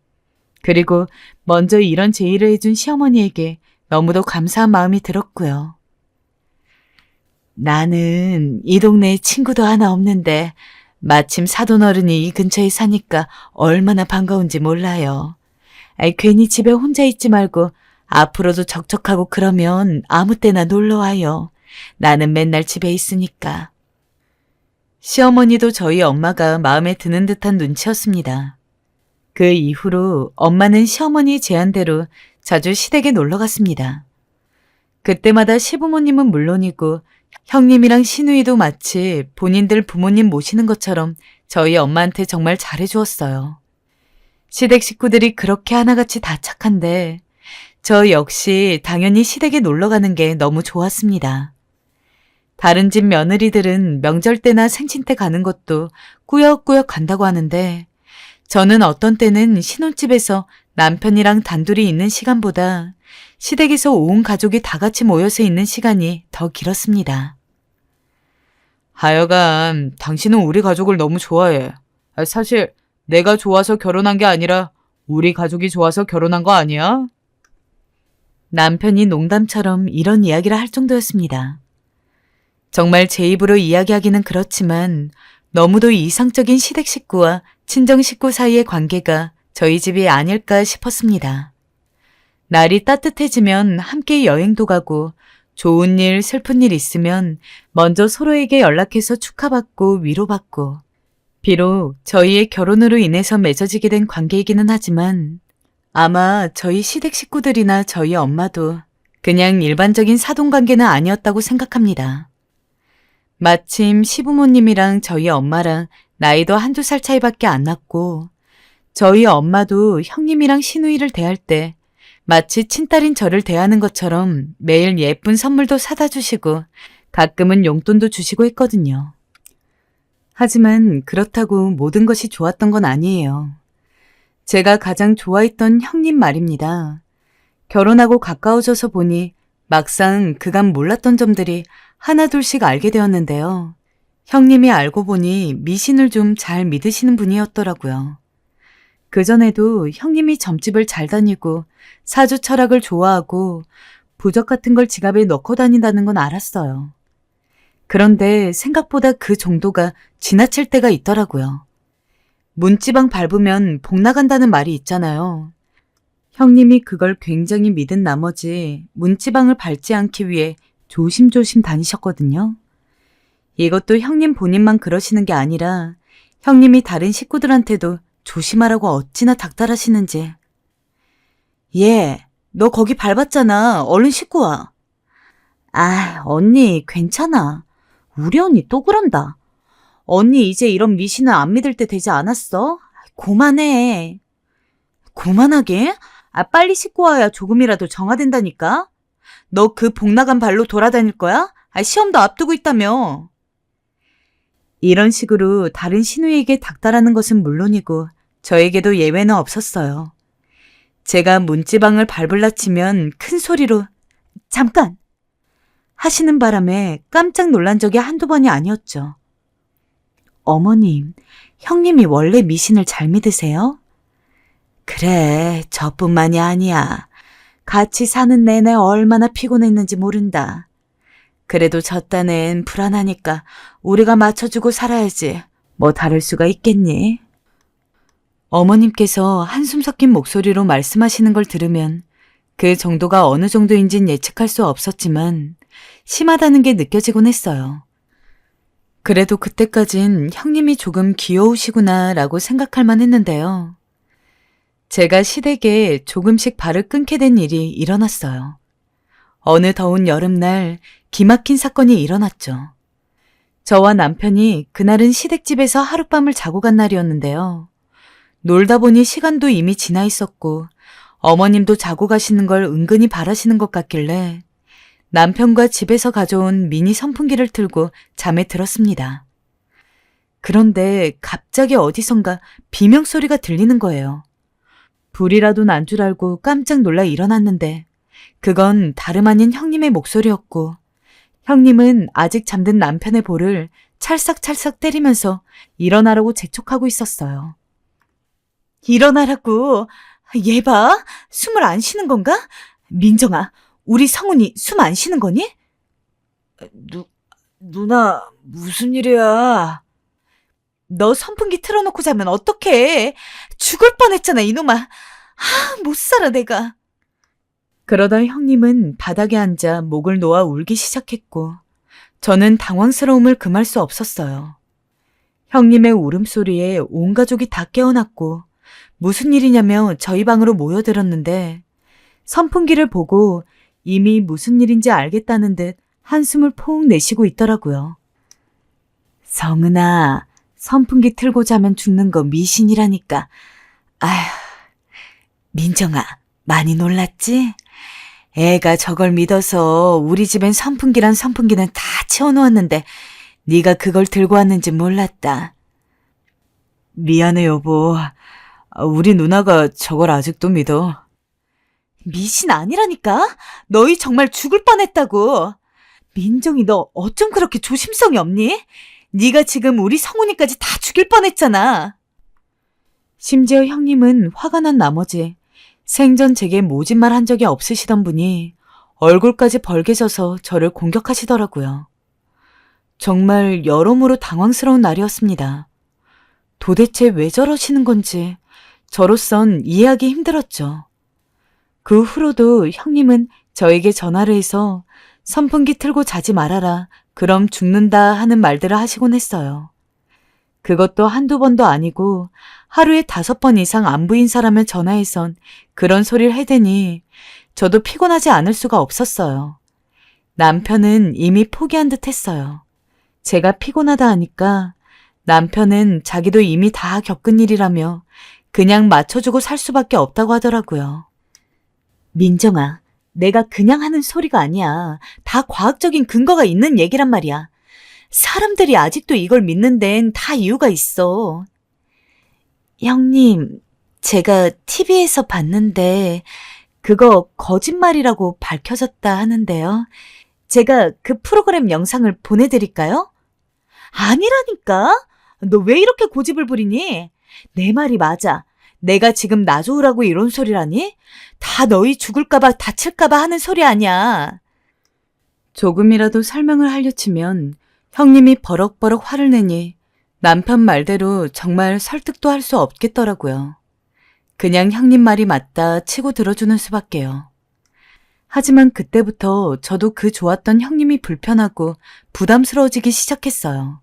그리고 먼저 이런 제의를 해준 시어머니에게 너무도 감사한 마음이 들었고요. 나는 이 동네에 친구도 하나 없는데 마침 사돈어른이 이 근처에 사니까 얼마나 반가운지 몰라요. 괜히 집에 혼자 있지 말고 앞으로도 적적하고 그러면 아무 때나 놀러와요. 나는 맨날 집에 있으니까. 시어머니도 저희 엄마가 마음에 드는 듯한 눈치였습니다. 그 이후로 엄마는 시어머니의 제안대로 자주 시댁에 놀러 갔습니다. 그때마다 시부모님은 물론이고 형님이랑 시누이도 마치 본인들 부모님 모시는 것처럼 저희 엄마한테 정말 잘해주었어요. 시댁 식구들이 그렇게 하나같이 다 착한데 저 역시 당연히 시댁에 놀러 가는 게 너무 좋았습니다. 다른 집 며느리들은 명절 때나 생신 때 가는 것도 꾸역꾸역 간다고 하는데 저는 어떤 때는 신혼집에서 남편이랑 단둘이 있는 시간보다 시댁에서 온 가족이 다 같이 모여서 있는 시간이 더 길었습니다. 하여간 당신은 우리 가족을 너무 좋아해. 사실 내가 좋아서 결혼한 게 아니라 우리 가족이 좋아서 결혼한 거 아니야? 남편이 농담처럼 이런 이야기를 할 정도였습니다. 정말 제 입으로 이야기하기는 그렇지만 너무도 이상적인 시댁 식구와 친정 식구 사이의 관계가 저희 집이 아닐까 싶었습니다. 날이 따뜻해지면 함께 여행도 가고 좋은 일, 슬픈 일 있으면 먼저 서로에게 연락해서 축하받고 위로받고 비록 저희의 결혼으로 인해서 맺어지게 된 관계이기는 하지만 아마 저희 시댁 식구들이나 저희 엄마도 그냥 일반적인 사돈관계는 아니었다고 생각합니다. 마침 시부모님이랑 저희 엄마랑 나이도 한두 살 차이밖에 안 났고 저희 엄마도 형님이랑 시누이를 대할 때 마치 친딸인 저를 대하는 것처럼 매일 예쁜 선물도 사다 주시고 가끔은 용돈도 주시고 했거든요. 하지만 그렇다고 모든 것이 좋았던 건 아니에요. 제가 가장 좋아했던 형님 말입니다. 결혼하고 가까워져서 보니 막상 그간 몰랐던 점들이 하나둘씩 알게 되었는데요. 형님이 알고 보니 미신을 좀 잘 믿으시는 분이었더라고요. 그전에도 형님이 점집을 잘 다니고 사주 철학을 좋아하고 부적 같은 걸 지갑에 넣고 다닌다는 건 알았어요. 그런데 생각보다 그 정도가 지나칠 때가 있더라고요. 문지방 밟으면 복 나간다는 말이 있잖아요. 형님이 그걸 굉장히 믿은 나머지 문지방을 밟지 않기 위해 조심조심 다니셨거든요. 이것도 형님 본인만 그러시는 게 아니라 형님이 다른 식구들한테도 조심하라고 어찌나 닥달하시는지. 너 거기 밟았잖아. 얼른 씻고 와. 언니 괜찮아. 우리 언니 또 그런다. 언니 이제 이런 미신을 안 믿을 때 되지 않았어? 그만해. 그만하게? 빨리 씻고 와야 조금이라도 정화된다니까? 너 그 복나간 발로 돌아다닐 거야? 시험도 앞두고 있다며. 이런 식으로 다른 시누이에게 닥달하는 것은 물론이고 저에게도 예외는 없었어요. 제가 문지방을 밟을라 치면 큰 소리로 잠깐! 하시는 바람에 깜짝 놀란 적이 한두 번이 아니었죠. 어머님, 형님이 원래 미신을 잘 믿으세요? 그래, 저뿐만이 아니야. 같이 사는 내내 얼마나 피곤했는지 모른다. 그래도 저 딴엔 불안하니까 우리가 맞춰주고 살아야지. 뭐 다를 수가 있겠니? 어머님께서 한숨 섞인 목소리로 말씀하시는 걸 들으면 그 정도가 어느 정도인진 예측할 수 없었지만 심하다는 게 느껴지곤 했어요. 그래도 그때까진 형님이 조금 귀여우시구나 라고 생각할 만했는데요. 제가 시댁에 조금씩 발을 끊게 된 일이 일어났어요. 어느 더운 여름날 기막힌 사건이 일어났죠. 저와 남편이 그날은 시댁집에서 하룻밤을 자고 간 날이었는데요. 놀다 보니 시간도 이미 지나 있었고 어머님도 자고 가시는 걸 은근히 바라시는 것 같길래 남편과 집에서 가져온 미니 선풍기를 틀고 잠에 들었습니다. 그런데 갑자기 어디선가 비명소리가 들리는 거예요. 불이라도 난 줄 알고 깜짝 놀라 일어났는데 그건 다름 아닌 형님의 목소리였고 형님은 아직 잠든 남편의 볼을 찰싹찰싹 때리면서 일어나라고 재촉하고 있었어요. 일어나라고. 얘 봐. 숨을 안 쉬는 건가? 민정아, 우리 성훈이 숨 안 쉬는 거니? 누나, 무슨 일이야? 너 선풍기 틀어놓고 자면 어떡해? 죽을 뻔했잖아, 이놈아. 못 살아, 내가. 그러다 형님은 바닥에 앉아 목을 놓아 울기 시작했고 저는 당황스러움을 금할 수 없었어요. 형님의 울음소리에 온 가족이 다 깨어났고 무슨 일이냐며 저희 방으로 모여들었는데 선풍기를 보고 이미 무슨 일인지 알겠다는 듯 한숨을 푹 내쉬고 있더라고요. 성은아, 선풍기 틀고 자면 죽는 거 미신이라니까. 아휴, 민정아, 많이 놀랐지? 애가 저걸 믿어서 우리 집엔 선풍기란 선풍기는 다 채워놓았는데 네가 그걸 들고 왔는지 몰랐다. 미안해 여보. 우리 누나가 저걸 아직도 믿어. 미신 아니라니까? 너희 정말 죽을 뻔했다고. 민정이 너 어쩜 그렇게 조심성이 없니? 네가 지금 우리 성훈이까지 다 죽일 뻔했잖아. 심지어 형님은 화가 난 나머지 생전 제게 모진 말 한 적이 없으시던 분이 얼굴까지 벌개져서 저를 공격하시더라고요. 정말 여러모로 당황스러운 날이었습니다. 도대체 왜 저러시는 건지 저로선 이해하기 힘들었죠. 그 후로도 형님은 저에게 전화를 해서 선풍기 틀고 자지 말아라, 그럼 죽는다 하는 말들을 하시곤 했어요. 그것도 한두 번도 아니고 하루에 5번 이상 안부인 사람을 전화해선 그런 소리를 해대니 저도 피곤하지 않을 수가 없었어요. 남편은 이미 포기한 듯 했어요. 제가 피곤하다 하니까 남편은 자기도 이미 다 겪은 일이라며 그냥 맞춰주고 살 수밖에 없다고 하더라고요. 민정아, 내가 그냥 하는 소리가 아니야. 다 과학적인 근거가 있는 얘기란 말이야. 사람들이 아직도 이걸 믿는 데는 다 이유가 있어. 형님, 제가 TV에서 봤는데 그거 거짓말이라고 밝혀졌다 하는데요. 제가 그 프로그램 영상을 보내드릴까요? 아니라니까? 너 왜 이렇게 고집을 부리니? 내 말이 맞아. 내가 지금 나 좋으라고 이런 소리라니? 다 너희 죽을까봐 다칠까봐 하는 소리 아니야. 조금이라도 설명을 하려 치면 형님이 버럭버럭 화를 내니 남편 말대로 정말 설득도 할 수 없겠더라고요. 그냥 형님 말이 맞다 치고 들어주는 수밖에요. 하지만 그때부터 저도 그 좋았던 형님이 불편하고 부담스러워지기 시작했어요.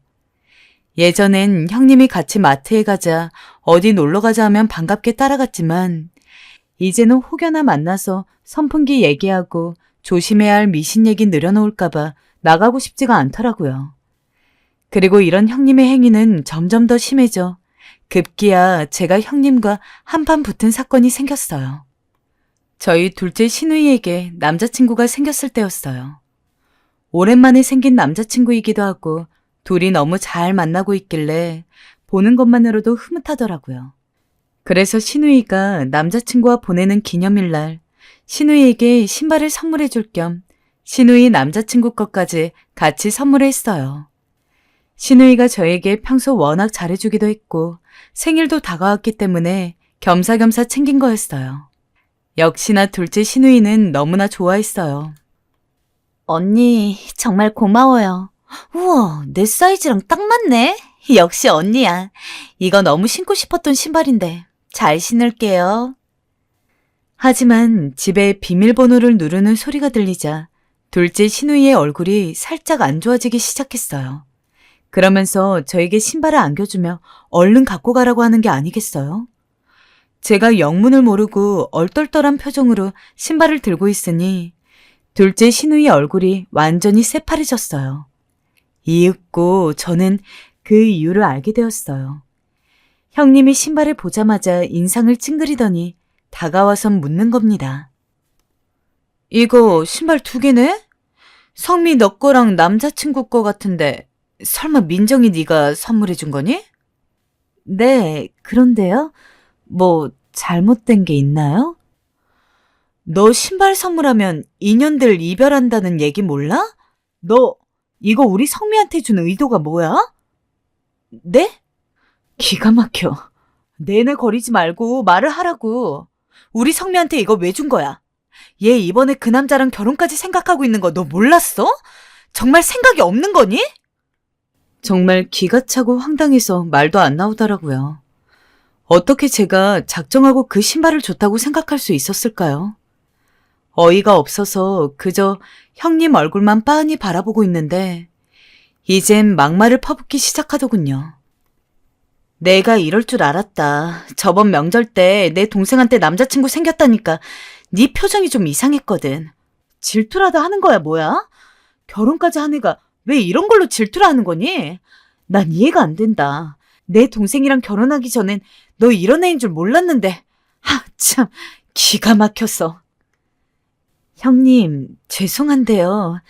예전엔 형님이 같이 마트에 가자, 어디 놀러 가자 하면 반갑게 따라갔지만 이제는 혹여나 만나서 선풍기 얘기하고 조심해야 할 미신 얘기 늘어놓을까봐 나가고 싶지가 않더라고요. 그리고 이런 형님의 행위는 점점 더 심해져 급기야 제가 형님과 한판 붙은 사건이 생겼어요. 저희 둘째 신우이에게 남자친구가 생겼을 때였어요. 오랜만에 생긴 남자친구이기도 하고 둘이 너무 잘 만나고 있길래 보는 것만으로도 흐뭇하더라고요. 그래서 신우이가 남자친구와 보내는 기념일날 신우이에게 신발을 선물해 줄 겸 신우이 남자친구 것까지 같이 선물했어요. 신우이가 저에게 평소 워낙 잘해주기도 했고 생일도 다가왔기 때문에 겸사겸사 챙긴 거였어요. 역시나 둘째 신우이는 너무나 좋아했어요. 언니, 정말 고마워요. 우와, 내 사이즈랑 딱 맞네. 역시 언니야. 이거 너무 신고 싶었던 신발인데 잘 신을게요. 하지만 집에 비밀번호를 누르는 소리가 들리자 둘째 신우이의 얼굴이 살짝 안 좋아지기 시작했어요. 그러면서 저에게 신발을 안겨주며 얼른 갖고 가라고 하는 게 아니겠어요? 제가 영문을 모르고 얼떨떨한 표정으로 신발을 들고 있으니 둘째 신우의 얼굴이 완전히 새파래졌어요. 이윽고 저는 그 이유를 알게 되었어요. 형님이 신발을 보자마자 인상을 찡그리더니 다가와선 묻는 겁니다. 이거 신발 2개네? 성미 너 거랑 남자친구 거 같은데 설마 민정이 네가 선물해 준 거니? 네, 그런데요. 뭐 잘못된 게 있나요? 너 신발 선물하면 인연들 이별한다는 얘기 몰라? 너 이거 우리 성미한테 준 의도가 뭐야? 네? 기가 막혀. 내내 거리지 말고 말을 하라고. 우리 성미한테 이거 왜 준 거야? 얘 이번에 그 남자랑 결혼까지 생각하고 있는 거 너 몰랐어? 정말 생각이 없는 거니? 정말 기가 차고 황당해서 말도 안 나오더라고요. 어떻게 제가 작정하고 그 신발을 줬다고 생각할 수 있었을까요? 어이가 없어서 그저 형님 얼굴만 빤히 바라보고 있는데 이젠 막말을 퍼붓기 시작하더군요. 내가 이럴 줄 알았다. 저번 명절 때 내 동생한테 남자친구 생겼다니까 네 표정이 좀 이상했거든. 질투라도 하는 거야 뭐야? 결혼까지 한 애가 왜 이런 걸로 질투를 하는 거니? 난 이해가 안 된다. 내 동생이랑 결혼하기 전엔 너 이런 애인 줄 몰랐는데 참 기가 막혔어. 형님, 죄송한데요.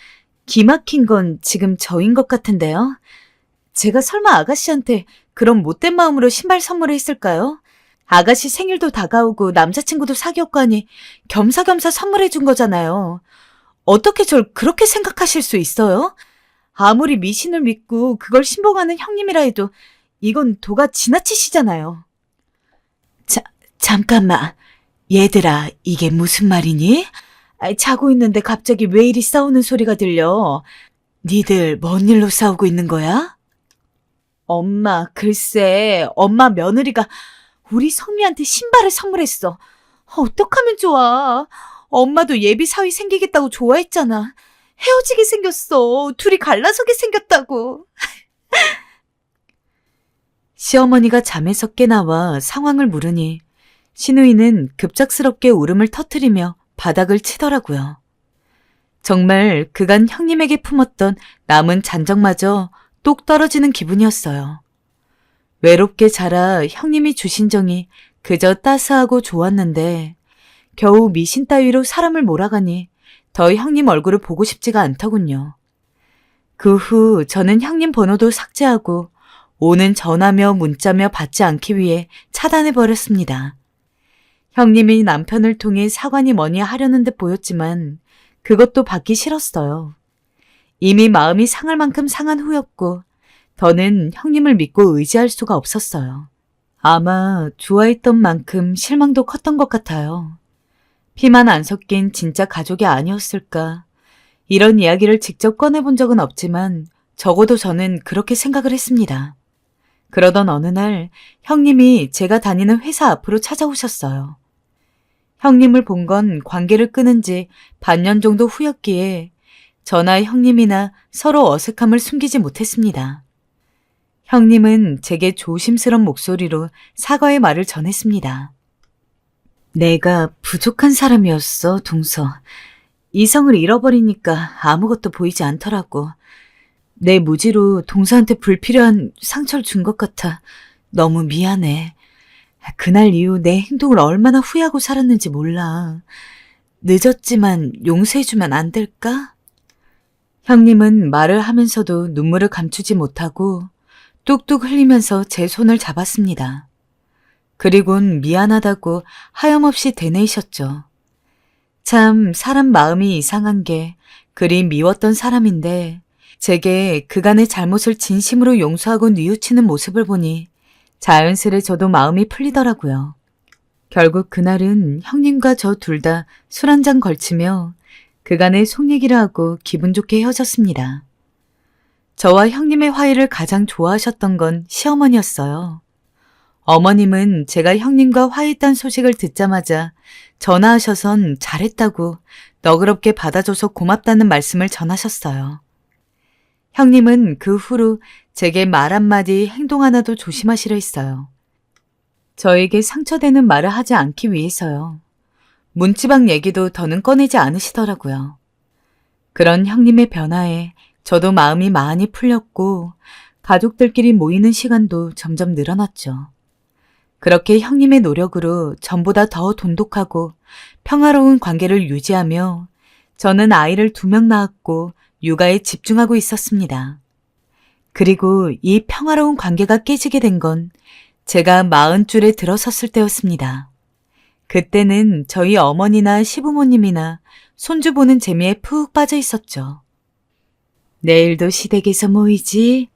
기막힌 건 지금 저인 것 같은데요. 제가 설마 아가씨한테 그런 못된 마음으로 신발 선물을 했을까요? 아가씨 생일도 다가오고 남자친구도 사귀었고 하니 겸사겸사 선물해 준 거잖아요. 어떻게 절 그렇게 생각하실 수 있어요? 아무리 미신을 믿고 그걸 신봉하는 형님이라 해도 이건 도가 지나치시잖아요. 잠깐만. 얘들아, 이게 무슨 말이니? 자고 있는데 갑자기 왜 이리 싸우는 소리가 들려? 니들 뭔 일로 싸우고 있는 거야? 엄마, 글쎄, 엄마 며느리가 우리 성미한테 신발을 선물했어. 어떡하면 좋아. 엄마도 예비 사위 생기겠다고 좋아했잖아. 헤어지게 생겼어. 둘이 갈라서게 생겼다고. 시어머니가 잠에서 깨나와 상황을 물으니 시누이는 급작스럽게 울음을 터뜨리며 바닥을 치더라고요. 정말 그간 형님에게 품었던 남은 잔정마저 똑 떨어지는 기분이었어요. 외롭게 자라 형님이 주신 정이 그저 따스하고 좋았는데 겨우 미신 따위로 사람을 몰아가니 더 형님 얼굴을 보고 싶지가 않더군요. 그 후 저는 형님 번호도 삭제하고 오는 전화며 문자며 받지 않기 위해 차단해버렸습니다. 형님이 남편을 통해 사과니 뭐니 하려는 듯 보였지만 그것도 받기 싫었어요. 이미 마음이 상할 만큼 상한 후였고 더는 형님을 믿고 의지할 수가 없었어요. 아마 좋아했던 만큼 실망도 컸던 것 같아요. 피만 안 섞인 진짜 가족이 아니었을까. 이런 이야기를 직접 꺼내본 적은 없지만 적어도 저는 그렇게 생각을 했습니다. 그러던 어느 날 형님이 제가 다니는 회사 앞으로 찾아오셨어요. 형님을 본 건 관계를 끊은 지 반년 정도 후였기에 저나 형님이나 서로 어색함을 숨기지 못했습니다. 형님은 제게 조심스런 목소리로 사과의 말을 전했습니다. 내가 부족한 사람이었어, 동서. 이성을 잃어버리니까 아무것도 보이지 않더라고. 내 무지로 동서한테 불필요한 상처를 준 것 같아. 너무 미안해. 그날 이후 내 행동을 얼마나 후회하고 살았는지 몰라. 늦었지만 용서해주면 안 될까? 형님은 말을 하면서도 눈물을 감추지 못하고 뚝뚝 흘리면서 제 손을 잡았습니다. 그리곤 미안하다고 하염없이 되뇌이셨죠. 참 사람 마음이 이상한 게 그리 미웠던 사람인데 제게 그간의 잘못을 진심으로 용서하고 뉘우치는 모습을 보니 자연스레 저도 마음이 풀리더라고요. 결국 그날은 형님과 저 둘 다 술 한 잔 걸치며 그간의 속 얘기를 하고 기분 좋게 헤어졌습니다. 저와 형님의 화해를 가장 좋아하셨던 건 시어머니였어요. 어머님은 제가 형님과 화해했다는 소식을 듣자마자 전화하셔선 잘했다고 너그럽게 받아줘서 고맙다는 말씀을 전하셨어요. 형님은 그 후로 제게 말 한마디 행동 하나도 조심하시려 했어요. 저에게 상처되는 말을 하지 않기 위해서요. 문지방 얘기도 더는 꺼내지 않으시더라고요. 그런 형님의 변화에 저도 마음이 많이 풀렸고 가족들끼리 모이는 시간도 점점 늘어났죠. 그렇게 형님의 노력으로 전보다 더 돈독하고 평화로운 관계를 유지하며 저는 아이를 2명 낳았고 육아에 집중하고 있었습니다. 그리고 이 평화로운 관계가 깨지게 된 건 제가 40줄에 들어섰을 때였습니다. 그때는 저희 어머니나 시부모님이나 손주 보는 재미에 푹 빠져 있었죠. 내일도 시댁에서 모이지?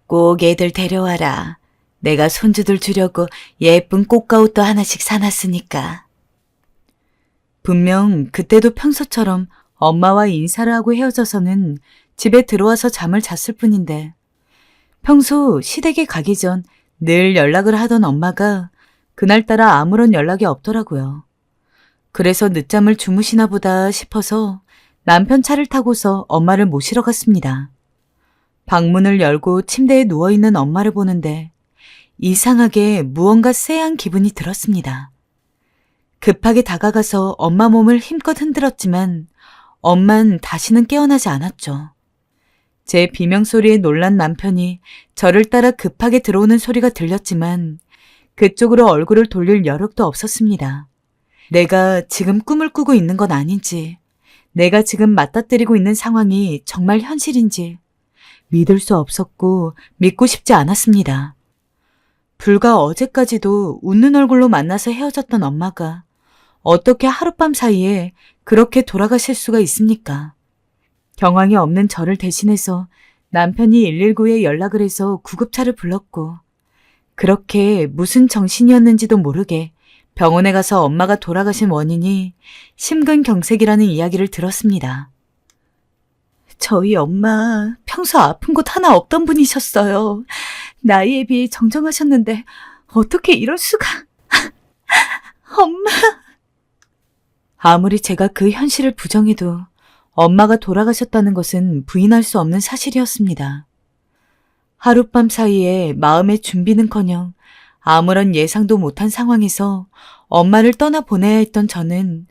꼭 애들 데려와라. 내가 손주들 주려고 예쁜 꽃가옷도 하나씩 사놨으니까. 분명 그때도 평소처럼 엄마와 인사를 하고 헤어져서는 집에 들어와서 잠을 잤을 뿐인데 평소 시댁에 가기 전 늘 연락을 하던 엄마가 그날따라 아무런 연락이 없더라고요. 그래서 늦잠을 주무시나 보다 싶어서 남편 차를 타고서 엄마를 모시러 갔습니다. 방문을 열고 침대에 누워있는 엄마를 보는데 이상하게 무언가 쎄한 기분이 들었습니다. 급하게 다가가서 엄마 몸을 힘껏 흔들었지만 엄만 다시는 깨어나지 않았죠. 제 비명소리에 놀란 남편이 저를 따라 급하게 들어오는 소리가 들렸지만 그쪽으로 얼굴을 돌릴 여력도 없었습니다. 내가 지금 꿈을 꾸고 있는 건 아닌지, 내가 지금 맞닥뜨리고 있는 상황이 정말 현실인지 믿을 수 없었고 믿고 싶지 않았습니다. 불과 어제까지도 웃는 얼굴로 만나서 헤어졌던 엄마가 어떻게 하룻밤 사이에 그렇게 돌아가실 수가 있습니까? 경황이 없는 저를 대신해서 남편이 119에 연락을 해서 구급차를 불렀고 그렇게 무슨 정신이었는지도 모르게 병원에 가서 엄마가 돌아가신 원인이 심근경색이라는 이야기를 들었습니다. 저희 엄마 평소 아픈 곳 하나 없던 분이셨어요. 나이에 비해 정정하셨는데 어떻게 이럴 수가. 엄마. 아무리 제가 그 현실을 부정해도 엄마가 돌아가셨다는 것은 부인할 수 없는 사실이었습니다. 하룻밤 사이에 마음의 준비는커녕 아무런 예상도 못한 상황에서 엄마를 떠나보내야 했던 저는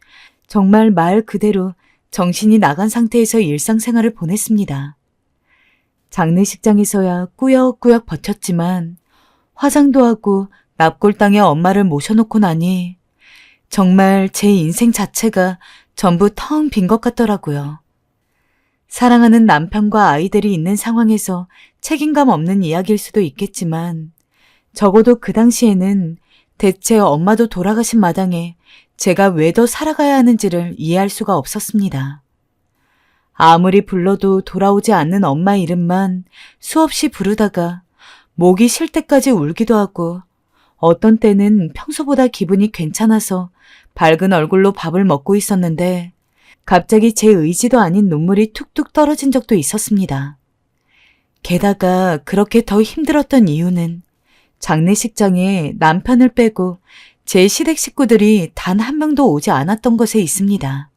정말 말 그대로 정신이 나간 상태에서 일상생활을 보냈습니다. 장례식장에서야 꾸역꾸역 버텼지만 화장도 하고 납골당에 엄마를 모셔놓고 나니 정말 제 인생 자체가 전부 텅 빈 것 같더라고요. 사랑하는 남편과 아이들이 있는 상황에서 책임감 없는 이야기일 수도 있겠지만 적어도 그 당시에는 대체 엄마도 돌아가신 마당에 제가 왜 더 살아가야 하는지를 이해할 수가 없었습니다. 아무리 불러도 돌아오지 않는 엄마 이름만 수없이 부르다가 목이 쉴 때까지 울기도 하고 어떤 때는 평소보다 기분이 괜찮아서 밝은 얼굴로 밥을 먹고 있었는데 갑자기 제 의지도 아닌 눈물이 툭툭 떨어진 적도 있었습니다. 게다가 그렇게 더 힘들었던 이유는 장례식장에 남편을 빼고 제 시댁 식구들이 단 한 명도 오지 않았던 것에 있습니다.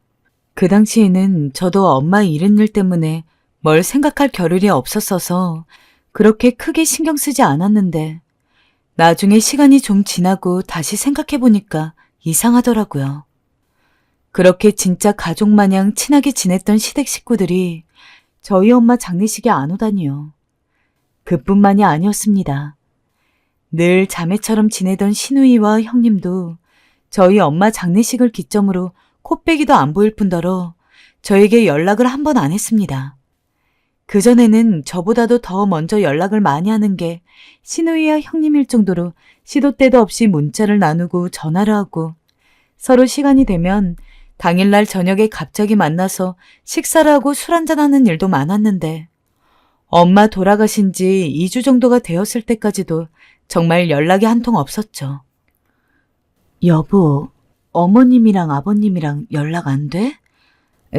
그 당시에는 저도 엄마 잃은 일 때문에 뭘 생각할 겨를이 없었어서 그렇게 크게 신경 쓰지 않았는데 나중에 시간이 좀 지나고 다시 생각해보니까 이상하더라고요. 그렇게 진짜 가족 마냥 친하게 지냈던 시댁 식구들이 저희 엄마 장례식에 안 오다니요. 그뿐만이 아니었습니다. 늘 자매처럼 지내던 시누이와 형님도 저희 엄마 장례식을 기점으로 코빼기도 안 보일 뿐더러 저에게 연락을 한 번 안 했습니다. 그전에는 저보다도 더 먼저 연락을 많이 하는 게 시누이와 형님일 정도로 시도 때도 없이 문자를 나누고 전화를 하고 서로 시간이 되면 당일날 저녁에 갑자기 만나서 식사를 하고 술 한잔하는 일도 많았는데 엄마 돌아가신 지 2주 정도가 되었을 때까지도 정말 연락이 한 통 없었죠. 여보, 어머님이랑 아버님이랑 연락 안 돼?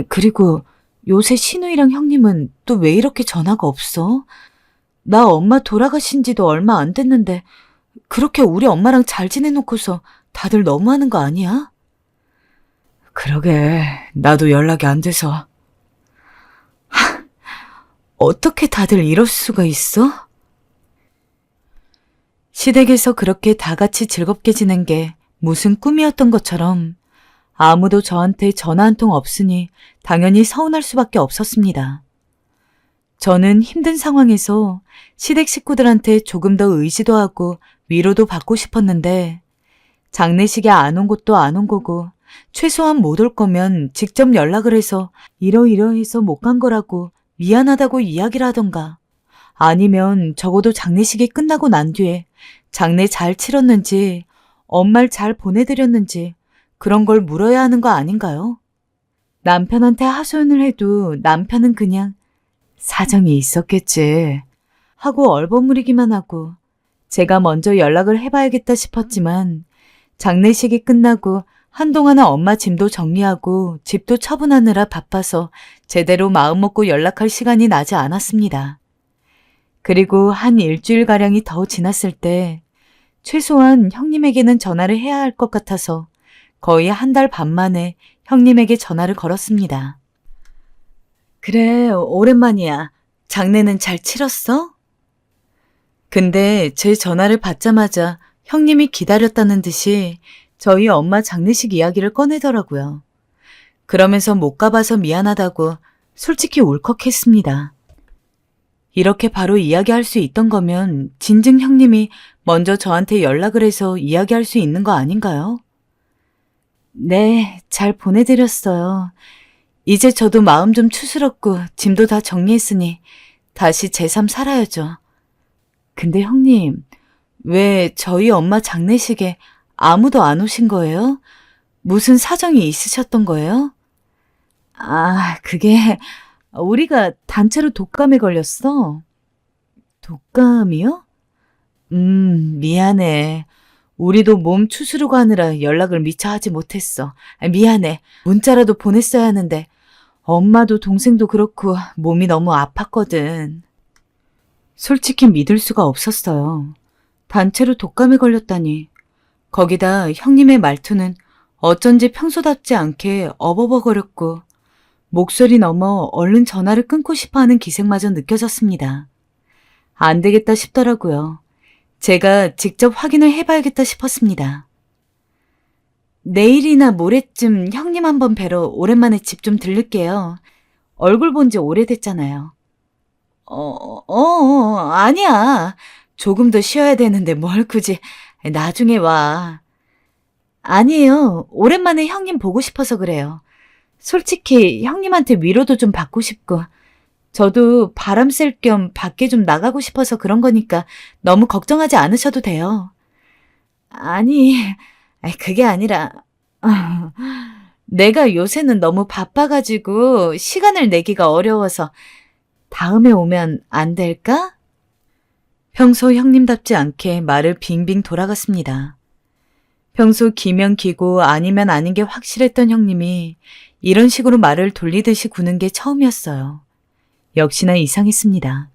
그리고 요새 시누이랑 형님은 또 왜 이렇게 전화가 없어? 나 엄마 돌아가신 지도 얼마 안 됐는데 그렇게 우리 엄마랑 잘 지내놓고서 다들 너무하는 거 아니야? 그러게, 나도 연락이 안 돼서. 어떻게 다들 이럴 수가 있어? 시댁에서 그렇게 다 같이 즐겁게 지낸 게 무슨 꿈이었던 것처럼 아무도 저한테 전화 한 통 없으니 당연히 서운할 수밖에 없었습니다. 저는 힘든 상황에서 시댁 식구들한테 조금 더 의지도 하고 위로도 받고 싶었는데 장례식에 안 온 것도 안 온 거고 최소한 못 올 거면 직접 연락을 해서 이러이러해서 못 간 거라고 미안하다고 이야기를 하던가 아니면 적어도 장례식이 끝나고 난 뒤에 장례 잘 치렀는지 엄마를 잘 보내드렸는지 그런 걸 물어야 하는 거 아닌가요? 남편한테 하소연을 해도 남편은 그냥 사정이 있었겠지 하고 얼버무리기만 하고 제가 먼저 연락을 해봐야겠다 싶었지만 장례식이 끝나고 한동안은 엄마 짐도 정리하고 집도 처분하느라 바빠서 제대로 마음먹고 연락할 시간이 나지 않았습니다. 그리고 한 일주일가량이 더 지났을 때 최소한 형님에게는 전화를 해야 할 것 같아서 거의 한 달 반 만에 형님에게 전화를 걸었습니다. 그래, 오랜만이야. 장례는 잘 치렀어? 근데 제 전화를 받자마자 형님이 기다렸다는 듯이 저희 엄마 장례식 이야기를 꺼내더라고요. 그러면서 못 가봐서 미안하다고 솔직히 울컥했습니다. 이렇게 바로 이야기할 수 있던 거면 진즉 형님이 먼저 저한테 연락을 해서 이야기할 수 있는 거 아닌가요? 네, 잘 보내드렸어요. 이제 저도 마음 좀 추스럽고 짐도 다 정리했으니 다시 제 삶 살아야죠. 근데 형님, 왜 저희 엄마 장례식에 아무도 안 오신 거예요? 무슨 사정이 있으셨던 거예요? 그게 우리가 단체로 독감에 걸렸어. 독감이요? 미안해. 우리도 몸 추스르고 하느라 연락을 미처 하지 못했어. 미안해. 문자라도 보냈어야 하는데 엄마도 동생도 그렇고 몸이 너무 아팠거든. 솔직히 믿을 수가 없었어요. 단체로 독감에 걸렸다니. 거기다 형님의 말투는 어쩐지 평소답지 않게 어버버거렸고 목소리 넘어 얼른 전화를 끊고 싶어하는 기색마저 느껴졌습니다. 안 되겠다 싶더라고요. 제가 직접 확인을 해봐야겠다 싶었습니다. 내일이나 모레쯤 형님 한번 뵈러 오랜만에 집 좀 들를게요. 얼굴 본 지 오래됐잖아요. 아니야. 조금 더 쉬어야 되는데 뭘 굳이 나중에 와. 아니에요. 오랜만에 형님 보고 싶어서 그래요. 솔직히 형님한테 위로도 좀 받고 싶고 저도 바람 쐴 겸 밖에 좀 나가고 싶어서 그런 거니까 너무 걱정하지 않으셔도 돼요. 아니, 그게 아니라 내가 요새는 너무 바빠가지고 시간을 내기가 어려워서 다음에 오면 안 될까? 평소 형님답지 않게 말을 빙빙 돌아갔습니다. 평소 기면 기고 아니면 아닌 게 확실했던 형님이 이런 식으로 말을 돌리듯이 구는 게 처음이었어요. 역시나 이상했습니다.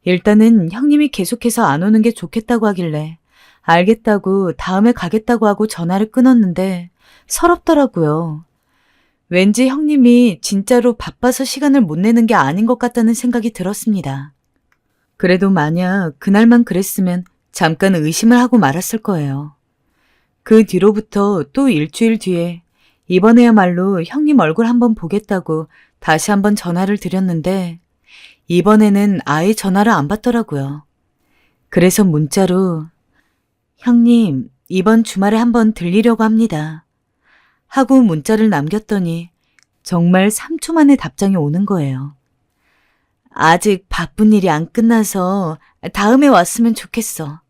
일단은 형님이 계속해서 안 오는 게 좋겠다고 하길래 알겠다고 다음에 가겠다고 하고 전화를 끊었는데 서럽더라고요. 왠지 형님이 진짜로 바빠서 시간을 못 내는 게 아닌 것 같다는 생각이 들었습니다. 그래도 만약 그날만 그랬으면 잠깐 의심을 하고 말았을 거예요. 그 뒤로부터 또 일주일 뒤에 이번에야말로 형님 얼굴 한번 보겠다고 다시 한번 전화를 드렸는데 이번에는 아예 전화를 안 받더라고요. 그래서 문자로 형님 이번 주말에 한번 들리려고 합니다. 하고 문자를 남겼더니 정말 3초 만에 답장이 오는 거예요. 아직 바쁜 일이 안 끝나서 다음에 왔으면 좋겠어.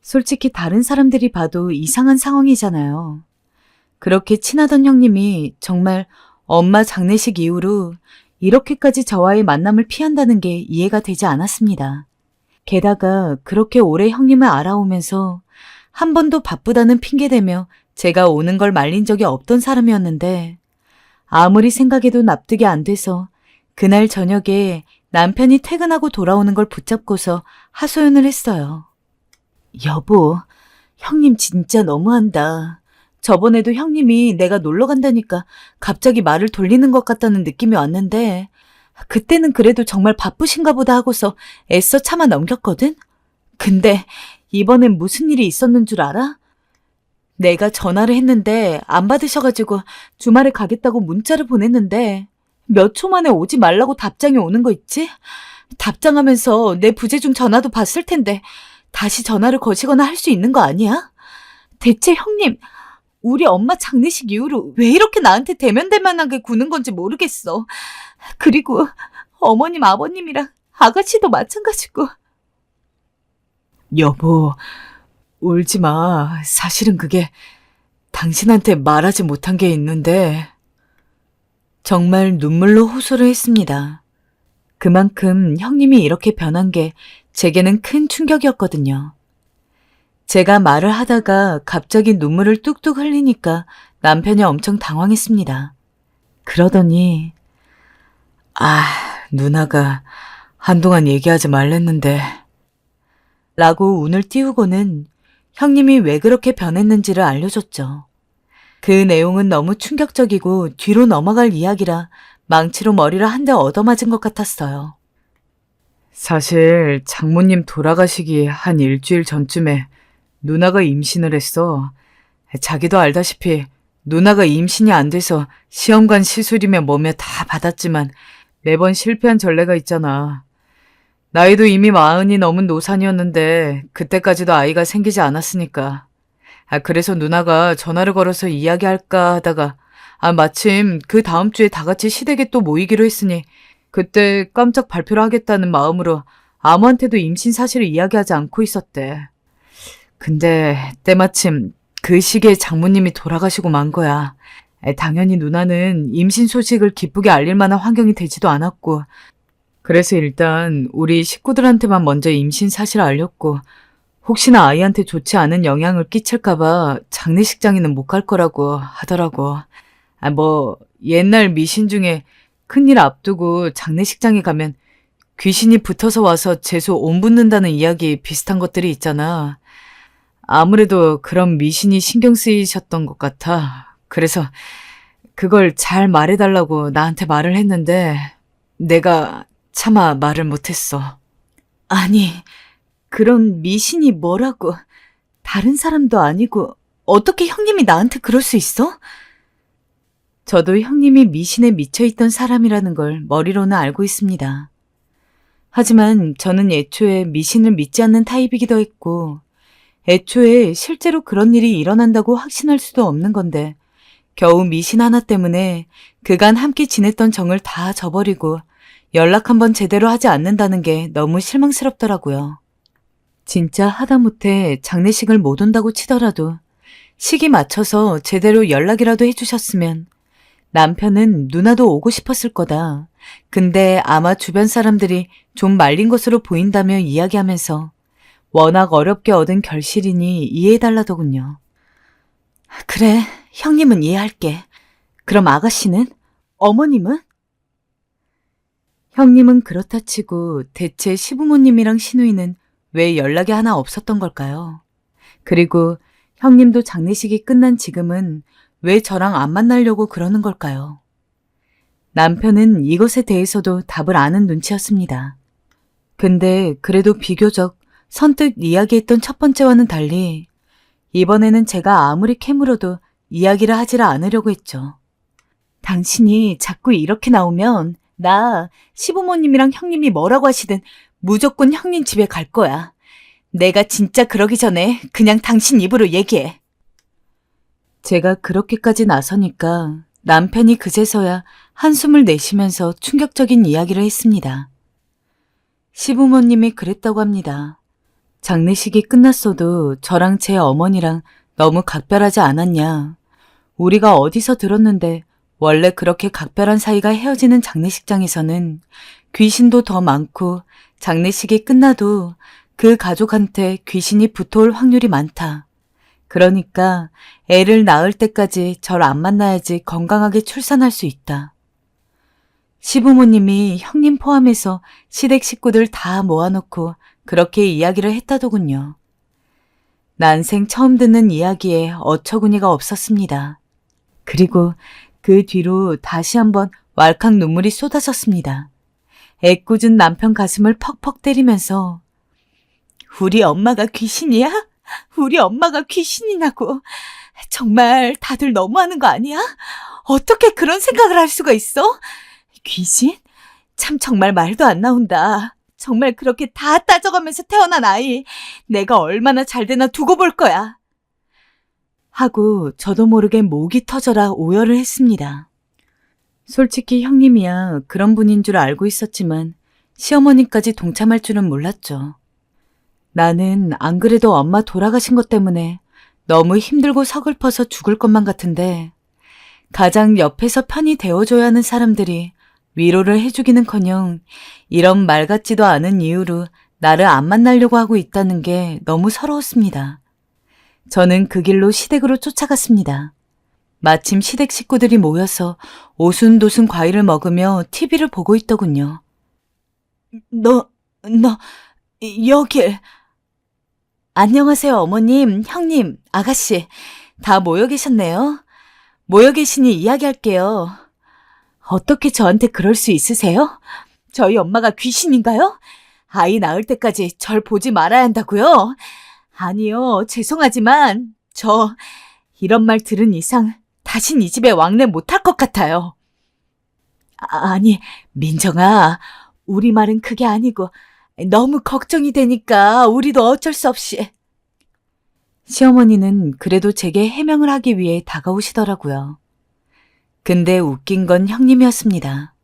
솔직히 다른 사람들이 봐도 이상한 상황이잖아요. 그렇게 친하던 형님이 정말 엄마 장례식 이후로 이렇게까지 저와의 만남을 피한다는 게 이해가 되지 않았습니다. 게다가 그렇게 오래 형님을 알아오면서 한 번도 바쁘다는 핑계대며 제가 오는 걸 말린 적이 없던 사람이었는데 아무리 생각해도 납득이 안 돼서 그날 저녁에 남편이 퇴근하고 돌아오는 걸 붙잡고서 하소연을 했어요. 여보, 형님 진짜 너무한다. 저번에도 형님이 내가 놀러 간다니까 갑자기 말을 돌리는 것 같다는 느낌이 왔는데 그때는 그래도 정말 바쁘신가 보다 하고서 애써 참아 넘겼거든? 근데 이번엔 무슨 일이 있었는 줄 알아? 내가 전화를 했는데 안 받으셔가지고 주말에 가겠다고 문자를 보냈는데 몇 초 만에 오지 말라고 답장이 오는 거 있지? 답장하면서 내 부재중 전화도 봤을 텐데 다시 전화를 거시거나 할 수 있는 거 아니야? 대체 형님, 우리 엄마 장례식 이후로 왜 이렇게 나한테 대면대면하게 구는 건지 모르겠어. 그리고 어머님, 아버님이랑 아가씨도 마찬가지고. 여보, 울지 마. 사실은 그게 당신한테 말하지 못한 게 있는데. 정말 눈물로 호소를 했습니다. 그만큼 형님이 이렇게 변한 게 제게는 큰 충격이었거든요. 제가 말을 하다가 갑자기 눈물을 뚝뚝 흘리니까 남편이 엄청 당황했습니다. 그러더니 누나가 한동안 얘기하지 말랬는데 라고 운을 띄우고는 형님이 왜 그렇게 변했는지를 알려줬죠. 그 내용은 너무 충격적이고 뒤로 넘어갈 이야기라 망치로 머리를 한 대 얻어맞은 것 같았어요. 사실 장모님 돌아가시기 한 일주일 전쯤에 누나가 임신을 했어. 자기도 알다시피 누나가 임신이 안 돼서 시험관 시술이며 뭐며 다 받았지만 매번 실패한 전례가 있잖아. 나이도 이미 40이 넘은 노산이었는데 그때까지도 아이가 생기지 않았으니까. 그래서 누나가 전화를 걸어서 이야기할까 하다가 마침 그 다음 주에 다 같이 시댁에 또 모이기로 했으니 그때 깜짝 발표를 하겠다는 마음으로 아무한테도 임신 사실을 이야기하지 않고 있었대. 근데 때마침 그 시기에 장모님이 돌아가시고 만 거야. 당연히 누나는 임신 소식을 기쁘게 알릴 만한 환경이 되지도 않았고, 그래서 일단 우리 식구들한테만 먼저 임신 사실을 알렸고, 혹시나 아이한테 좋지 않은 영향을 끼칠까봐 장례식장에는 못 갈 거라고 하더라고. 옛날 미신 중에 큰일 앞두고 장례식장에 가면 귀신이 붙어서 와서 재수 온 붓는다는 이야기 비슷한 것들이 있잖아. 아무래도 그런 미신이 신경 쓰이셨던 것 같아. 그래서 그걸 잘 말해달라고 나한테 말을 했는데 내가 차마 말을 못했어. 아니, 그런 미신이 뭐라고. 다른 사람도 아니고 어떻게 형님이 나한테 그럴 수 있어? 저도 형님이 미신에 미쳐있던 사람이라는 걸 머리로는 알고 있습니다. 하지만 저는 애초에 미신을 믿지 않는 타입이기도 했고, 애초에 실제로 그런 일이 일어난다고 확신할 수도 없는 건데, 겨우 미신 하나 때문에 그간 함께 지냈던 정을 다 저버리고 연락 한번 제대로 하지 않는다는 게 너무 실망스럽더라고요. 진짜 하다못해 장례식을 못 온다고 치더라도 시기 맞춰서 제대로 연락이라도 해주셨으면 남편은 누나도 오고 싶었을 거다. 근데 아마 주변 사람들이 좀 말린 것으로 보인다며 이야기하면서 워낙 어렵게 얻은 결실이니 이해해달라더군요. 그래, 형님은 이해할게. 그럼 아가씨는? 어머님은? 형님은 그렇다 치고 대체 시부모님이랑 시누이는 왜 연락이 하나 없었던 걸까요? 그리고 형님도 장례식이 끝난 지금은 왜 저랑 안 만나려고 그러는 걸까요? 남편은 이것에 대해서도 답을 아는 눈치였습니다. 근데 그래도 비교적 선뜻 이야기했던 첫 번째와는 달리 이번에는 제가 아무리 캐물어도 이야기를 하지를 않으려고 했죠. 당신이 자꾸 이렇게 나오면 나 시부모님이랑 형님이 뭐라고 하시든 무조건 형님 집에 갈 거야. 내가 진짜 그러기 전에 그냥 당신 입으로 얘기해. 제가 그렇게까지 나서니까 남편이 그제서야 한숨을 내쉬면서 충격적인 이야기를 했습니다. 시부모님이 그랬다고 합니다. 장례식이 끝났어도 저랑 제 어머니랑 너무 각별하지 않았냐. 우리가 어디서 들었는데 원래 그렇게 각별한 사이가 헤어지는 장례식장에서는 귀신도 더 많고 장례식이 끝나도 그 가족한테 귀신이 붙어올 확률이 많다. 그러니까 애를 낳을 때까지 절 안 만나야지 건강하게 출산할 수 있다. 시부모님이 형님 포함해서 시댁 식구들 다 모아놓고 그렇게 이야기를 했다더군요. 난생 처음 듣는 이야기에 어처구니가 없었습니다. 그리고 그 뒤로 다시 한번 왈칵 눈물이 쏟아졌습니다. 애꿎은 남편 가슴을 퍽퍽 때리면서 우리 엄마가 귀신이야? 우리 엄마가 귀신이냐고. 정말 다들 너무하는 거 아니야? 어떻게 그런 생각을 할 수가 있어? 귀신? 참 정말 말도 안 나온다. 정말 그렇게 다 따져가면서 태어난 아이. 내가 얼마나 잘 되나 두고 볼 거야. 하고 저도 모르게 목이 터져라 오열을 했습니다. 솔직히 형님이야 그런 분인 줄 알고 있었지만 시어머님까지 동참할 줄은 몰랐죠. 나는 안 그래도 엄마 돌아가신 것 때문에 너무 힘들고 서글퍼서 죽을 것만 같은데 가장 옆에서 편히 대어줘야 하는 사람들이 위로를 해주기는커녕 이런 말 같지도 않은 이유로 나를 안 만나려고 하고 있다는 게 너무 서러웠습니다. 저는 그 길로 시댁으로 쫓아갔습니다. 마침 시댁 식구들이 모여서 오순도순 과일을 먹으며 TV를 보고 있더군요. 너 여길... 안녕하세요, 어머님, 형님, 아가씨. 다 모여 계셨네요. 모여 계시니 이야기할게요. 어떻게 저한테 그럴 수 있으세요? 저희 엄마가 귀신인가요? 아이 낳을 때까지 절 보지 말아야 한다고요? 아니요, 죄송하지만 저 이런 말 들은 이상 다신 이 집에 왕래 못할 것 같아요. 아니, 민정아, 우리 말은 그게 아니고 너무 걱정이 되니까 우리도 어쩔 수 없이. 시어머니는 그래도 제게 해명을 하기 위해 다가오시더라고요. 근데 웃긴 건 형님이었습니다.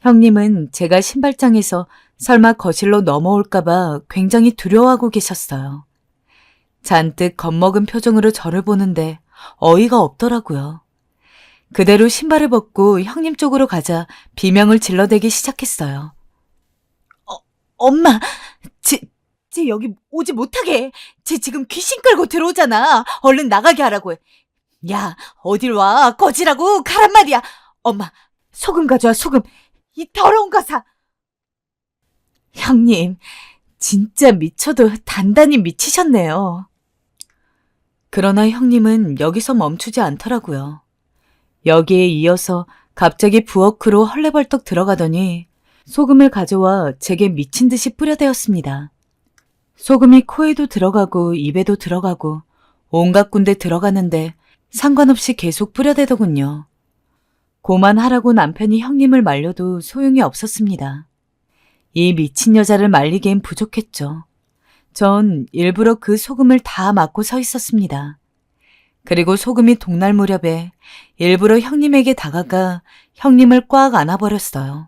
형님은 제가 신발장에서 설마 거실로 넘어올까봐 굉장히 두려워하고 계셨어요. 잔뜩 겁먹은 표정으로 저를 보는데 어이가 없더라고요. 그대로 신발을 벗고 형님 쪽으로 가자 비명을 질러대기 시작했어요. 엄마, 쟤 여기 오지 못하게 해. 쟤 지금 귀신 끌고 들어오잖아. 얼른 나가게 하라고 해. 야, 어딜 와. 꺼지라고 가란 말이야. 엄마, 소금 가져와, 소금. 이 더러운 거사. 형님, 진짜 미쳐도 단단히 미치셨네요. 그러나 형님은 여기서 멈추지 않더라고요. 여기에 이어서 갑자기 부엌으로 헐레벌떡 들어가더니 소금을 가져와 제게 미친 듯이 뿌려대었습니다. 소금이 코에도 들어가고 입에도 들어가고 온갖 군데 들어가는데 상관없이 계속 뿌려대더군요. 고만하라고 남편이 형님을 말려도 소용이 없었습니다. 이 미친 여자를 말리기엔 부족했죠. 전 일부러 그 소금을 다 맞고 서 있었습니다. 그리고 소금이 동날 무렵에 일부러 형님에게 다가가 형님을 꽉 안아버렸어요.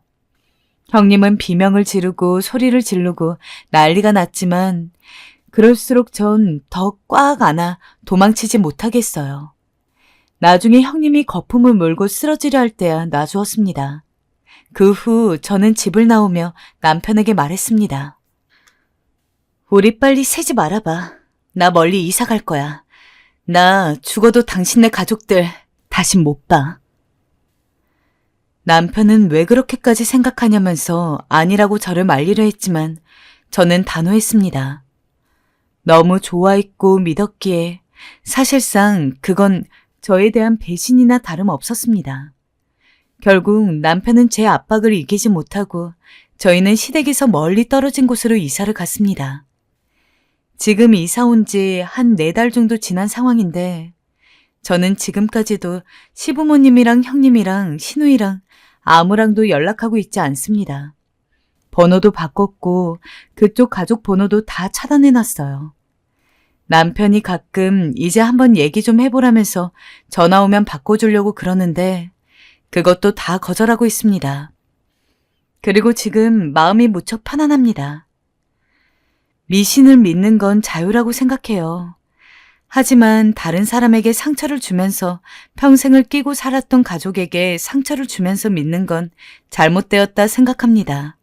형님은 비명을 지르고 소리를 지르고 난리가 났지만 그럴수록 전 더 꽉 안아 도망치지 못하겠어요. 나중에 형님이 거품을 물고 쓰러지려 할 때야 놔주었습니다. 그 후 저는 집을 나오며 남편에게 말했습니다. 우리 빨리 새지 말아봐. 나 멀리 이사 갈 거야. 나 죽어도 당신네 가족들 다신 못 봐. 남편은 왜 그렇게까지 생각하냐면서 아니라고 저를 말리려 했지만 저는 단호했습니다. 너무 좋아했고 믿었기에 사실상 그건 저에 대한 배신이나 다름없었습니다. 결국 남편은 제 압박을 이기지 못하고 저희는 시댁에서 멀리 떨어진 곳으로 이사를 갔습니다. 지금 이사 온 지 한 4달 정도 지난 상황인데 저는 지금까지도 시부모님이랑 형님이랑 시누이랑 아무랑도 연락하고 있지 않습니다. 번호도 바꿨고 그쪽 가족 번호도 다 차단해놨어요. 남편이 가끔 이제 한번 얘기 좀 해보라면서 전화 오면 바꿔주려고 그러는데 그것도 다 거절하고 있습니다. 그리고 지금 마음이 무척 편안합니다. 미신을 믿는 건 자유라고 생각해요. 하지만 다른 사람에게 상처를 주면서 평생을 끼고 살았던 가족에게 상처를 주면서 믿는 건 잘못되었다 생각합니다.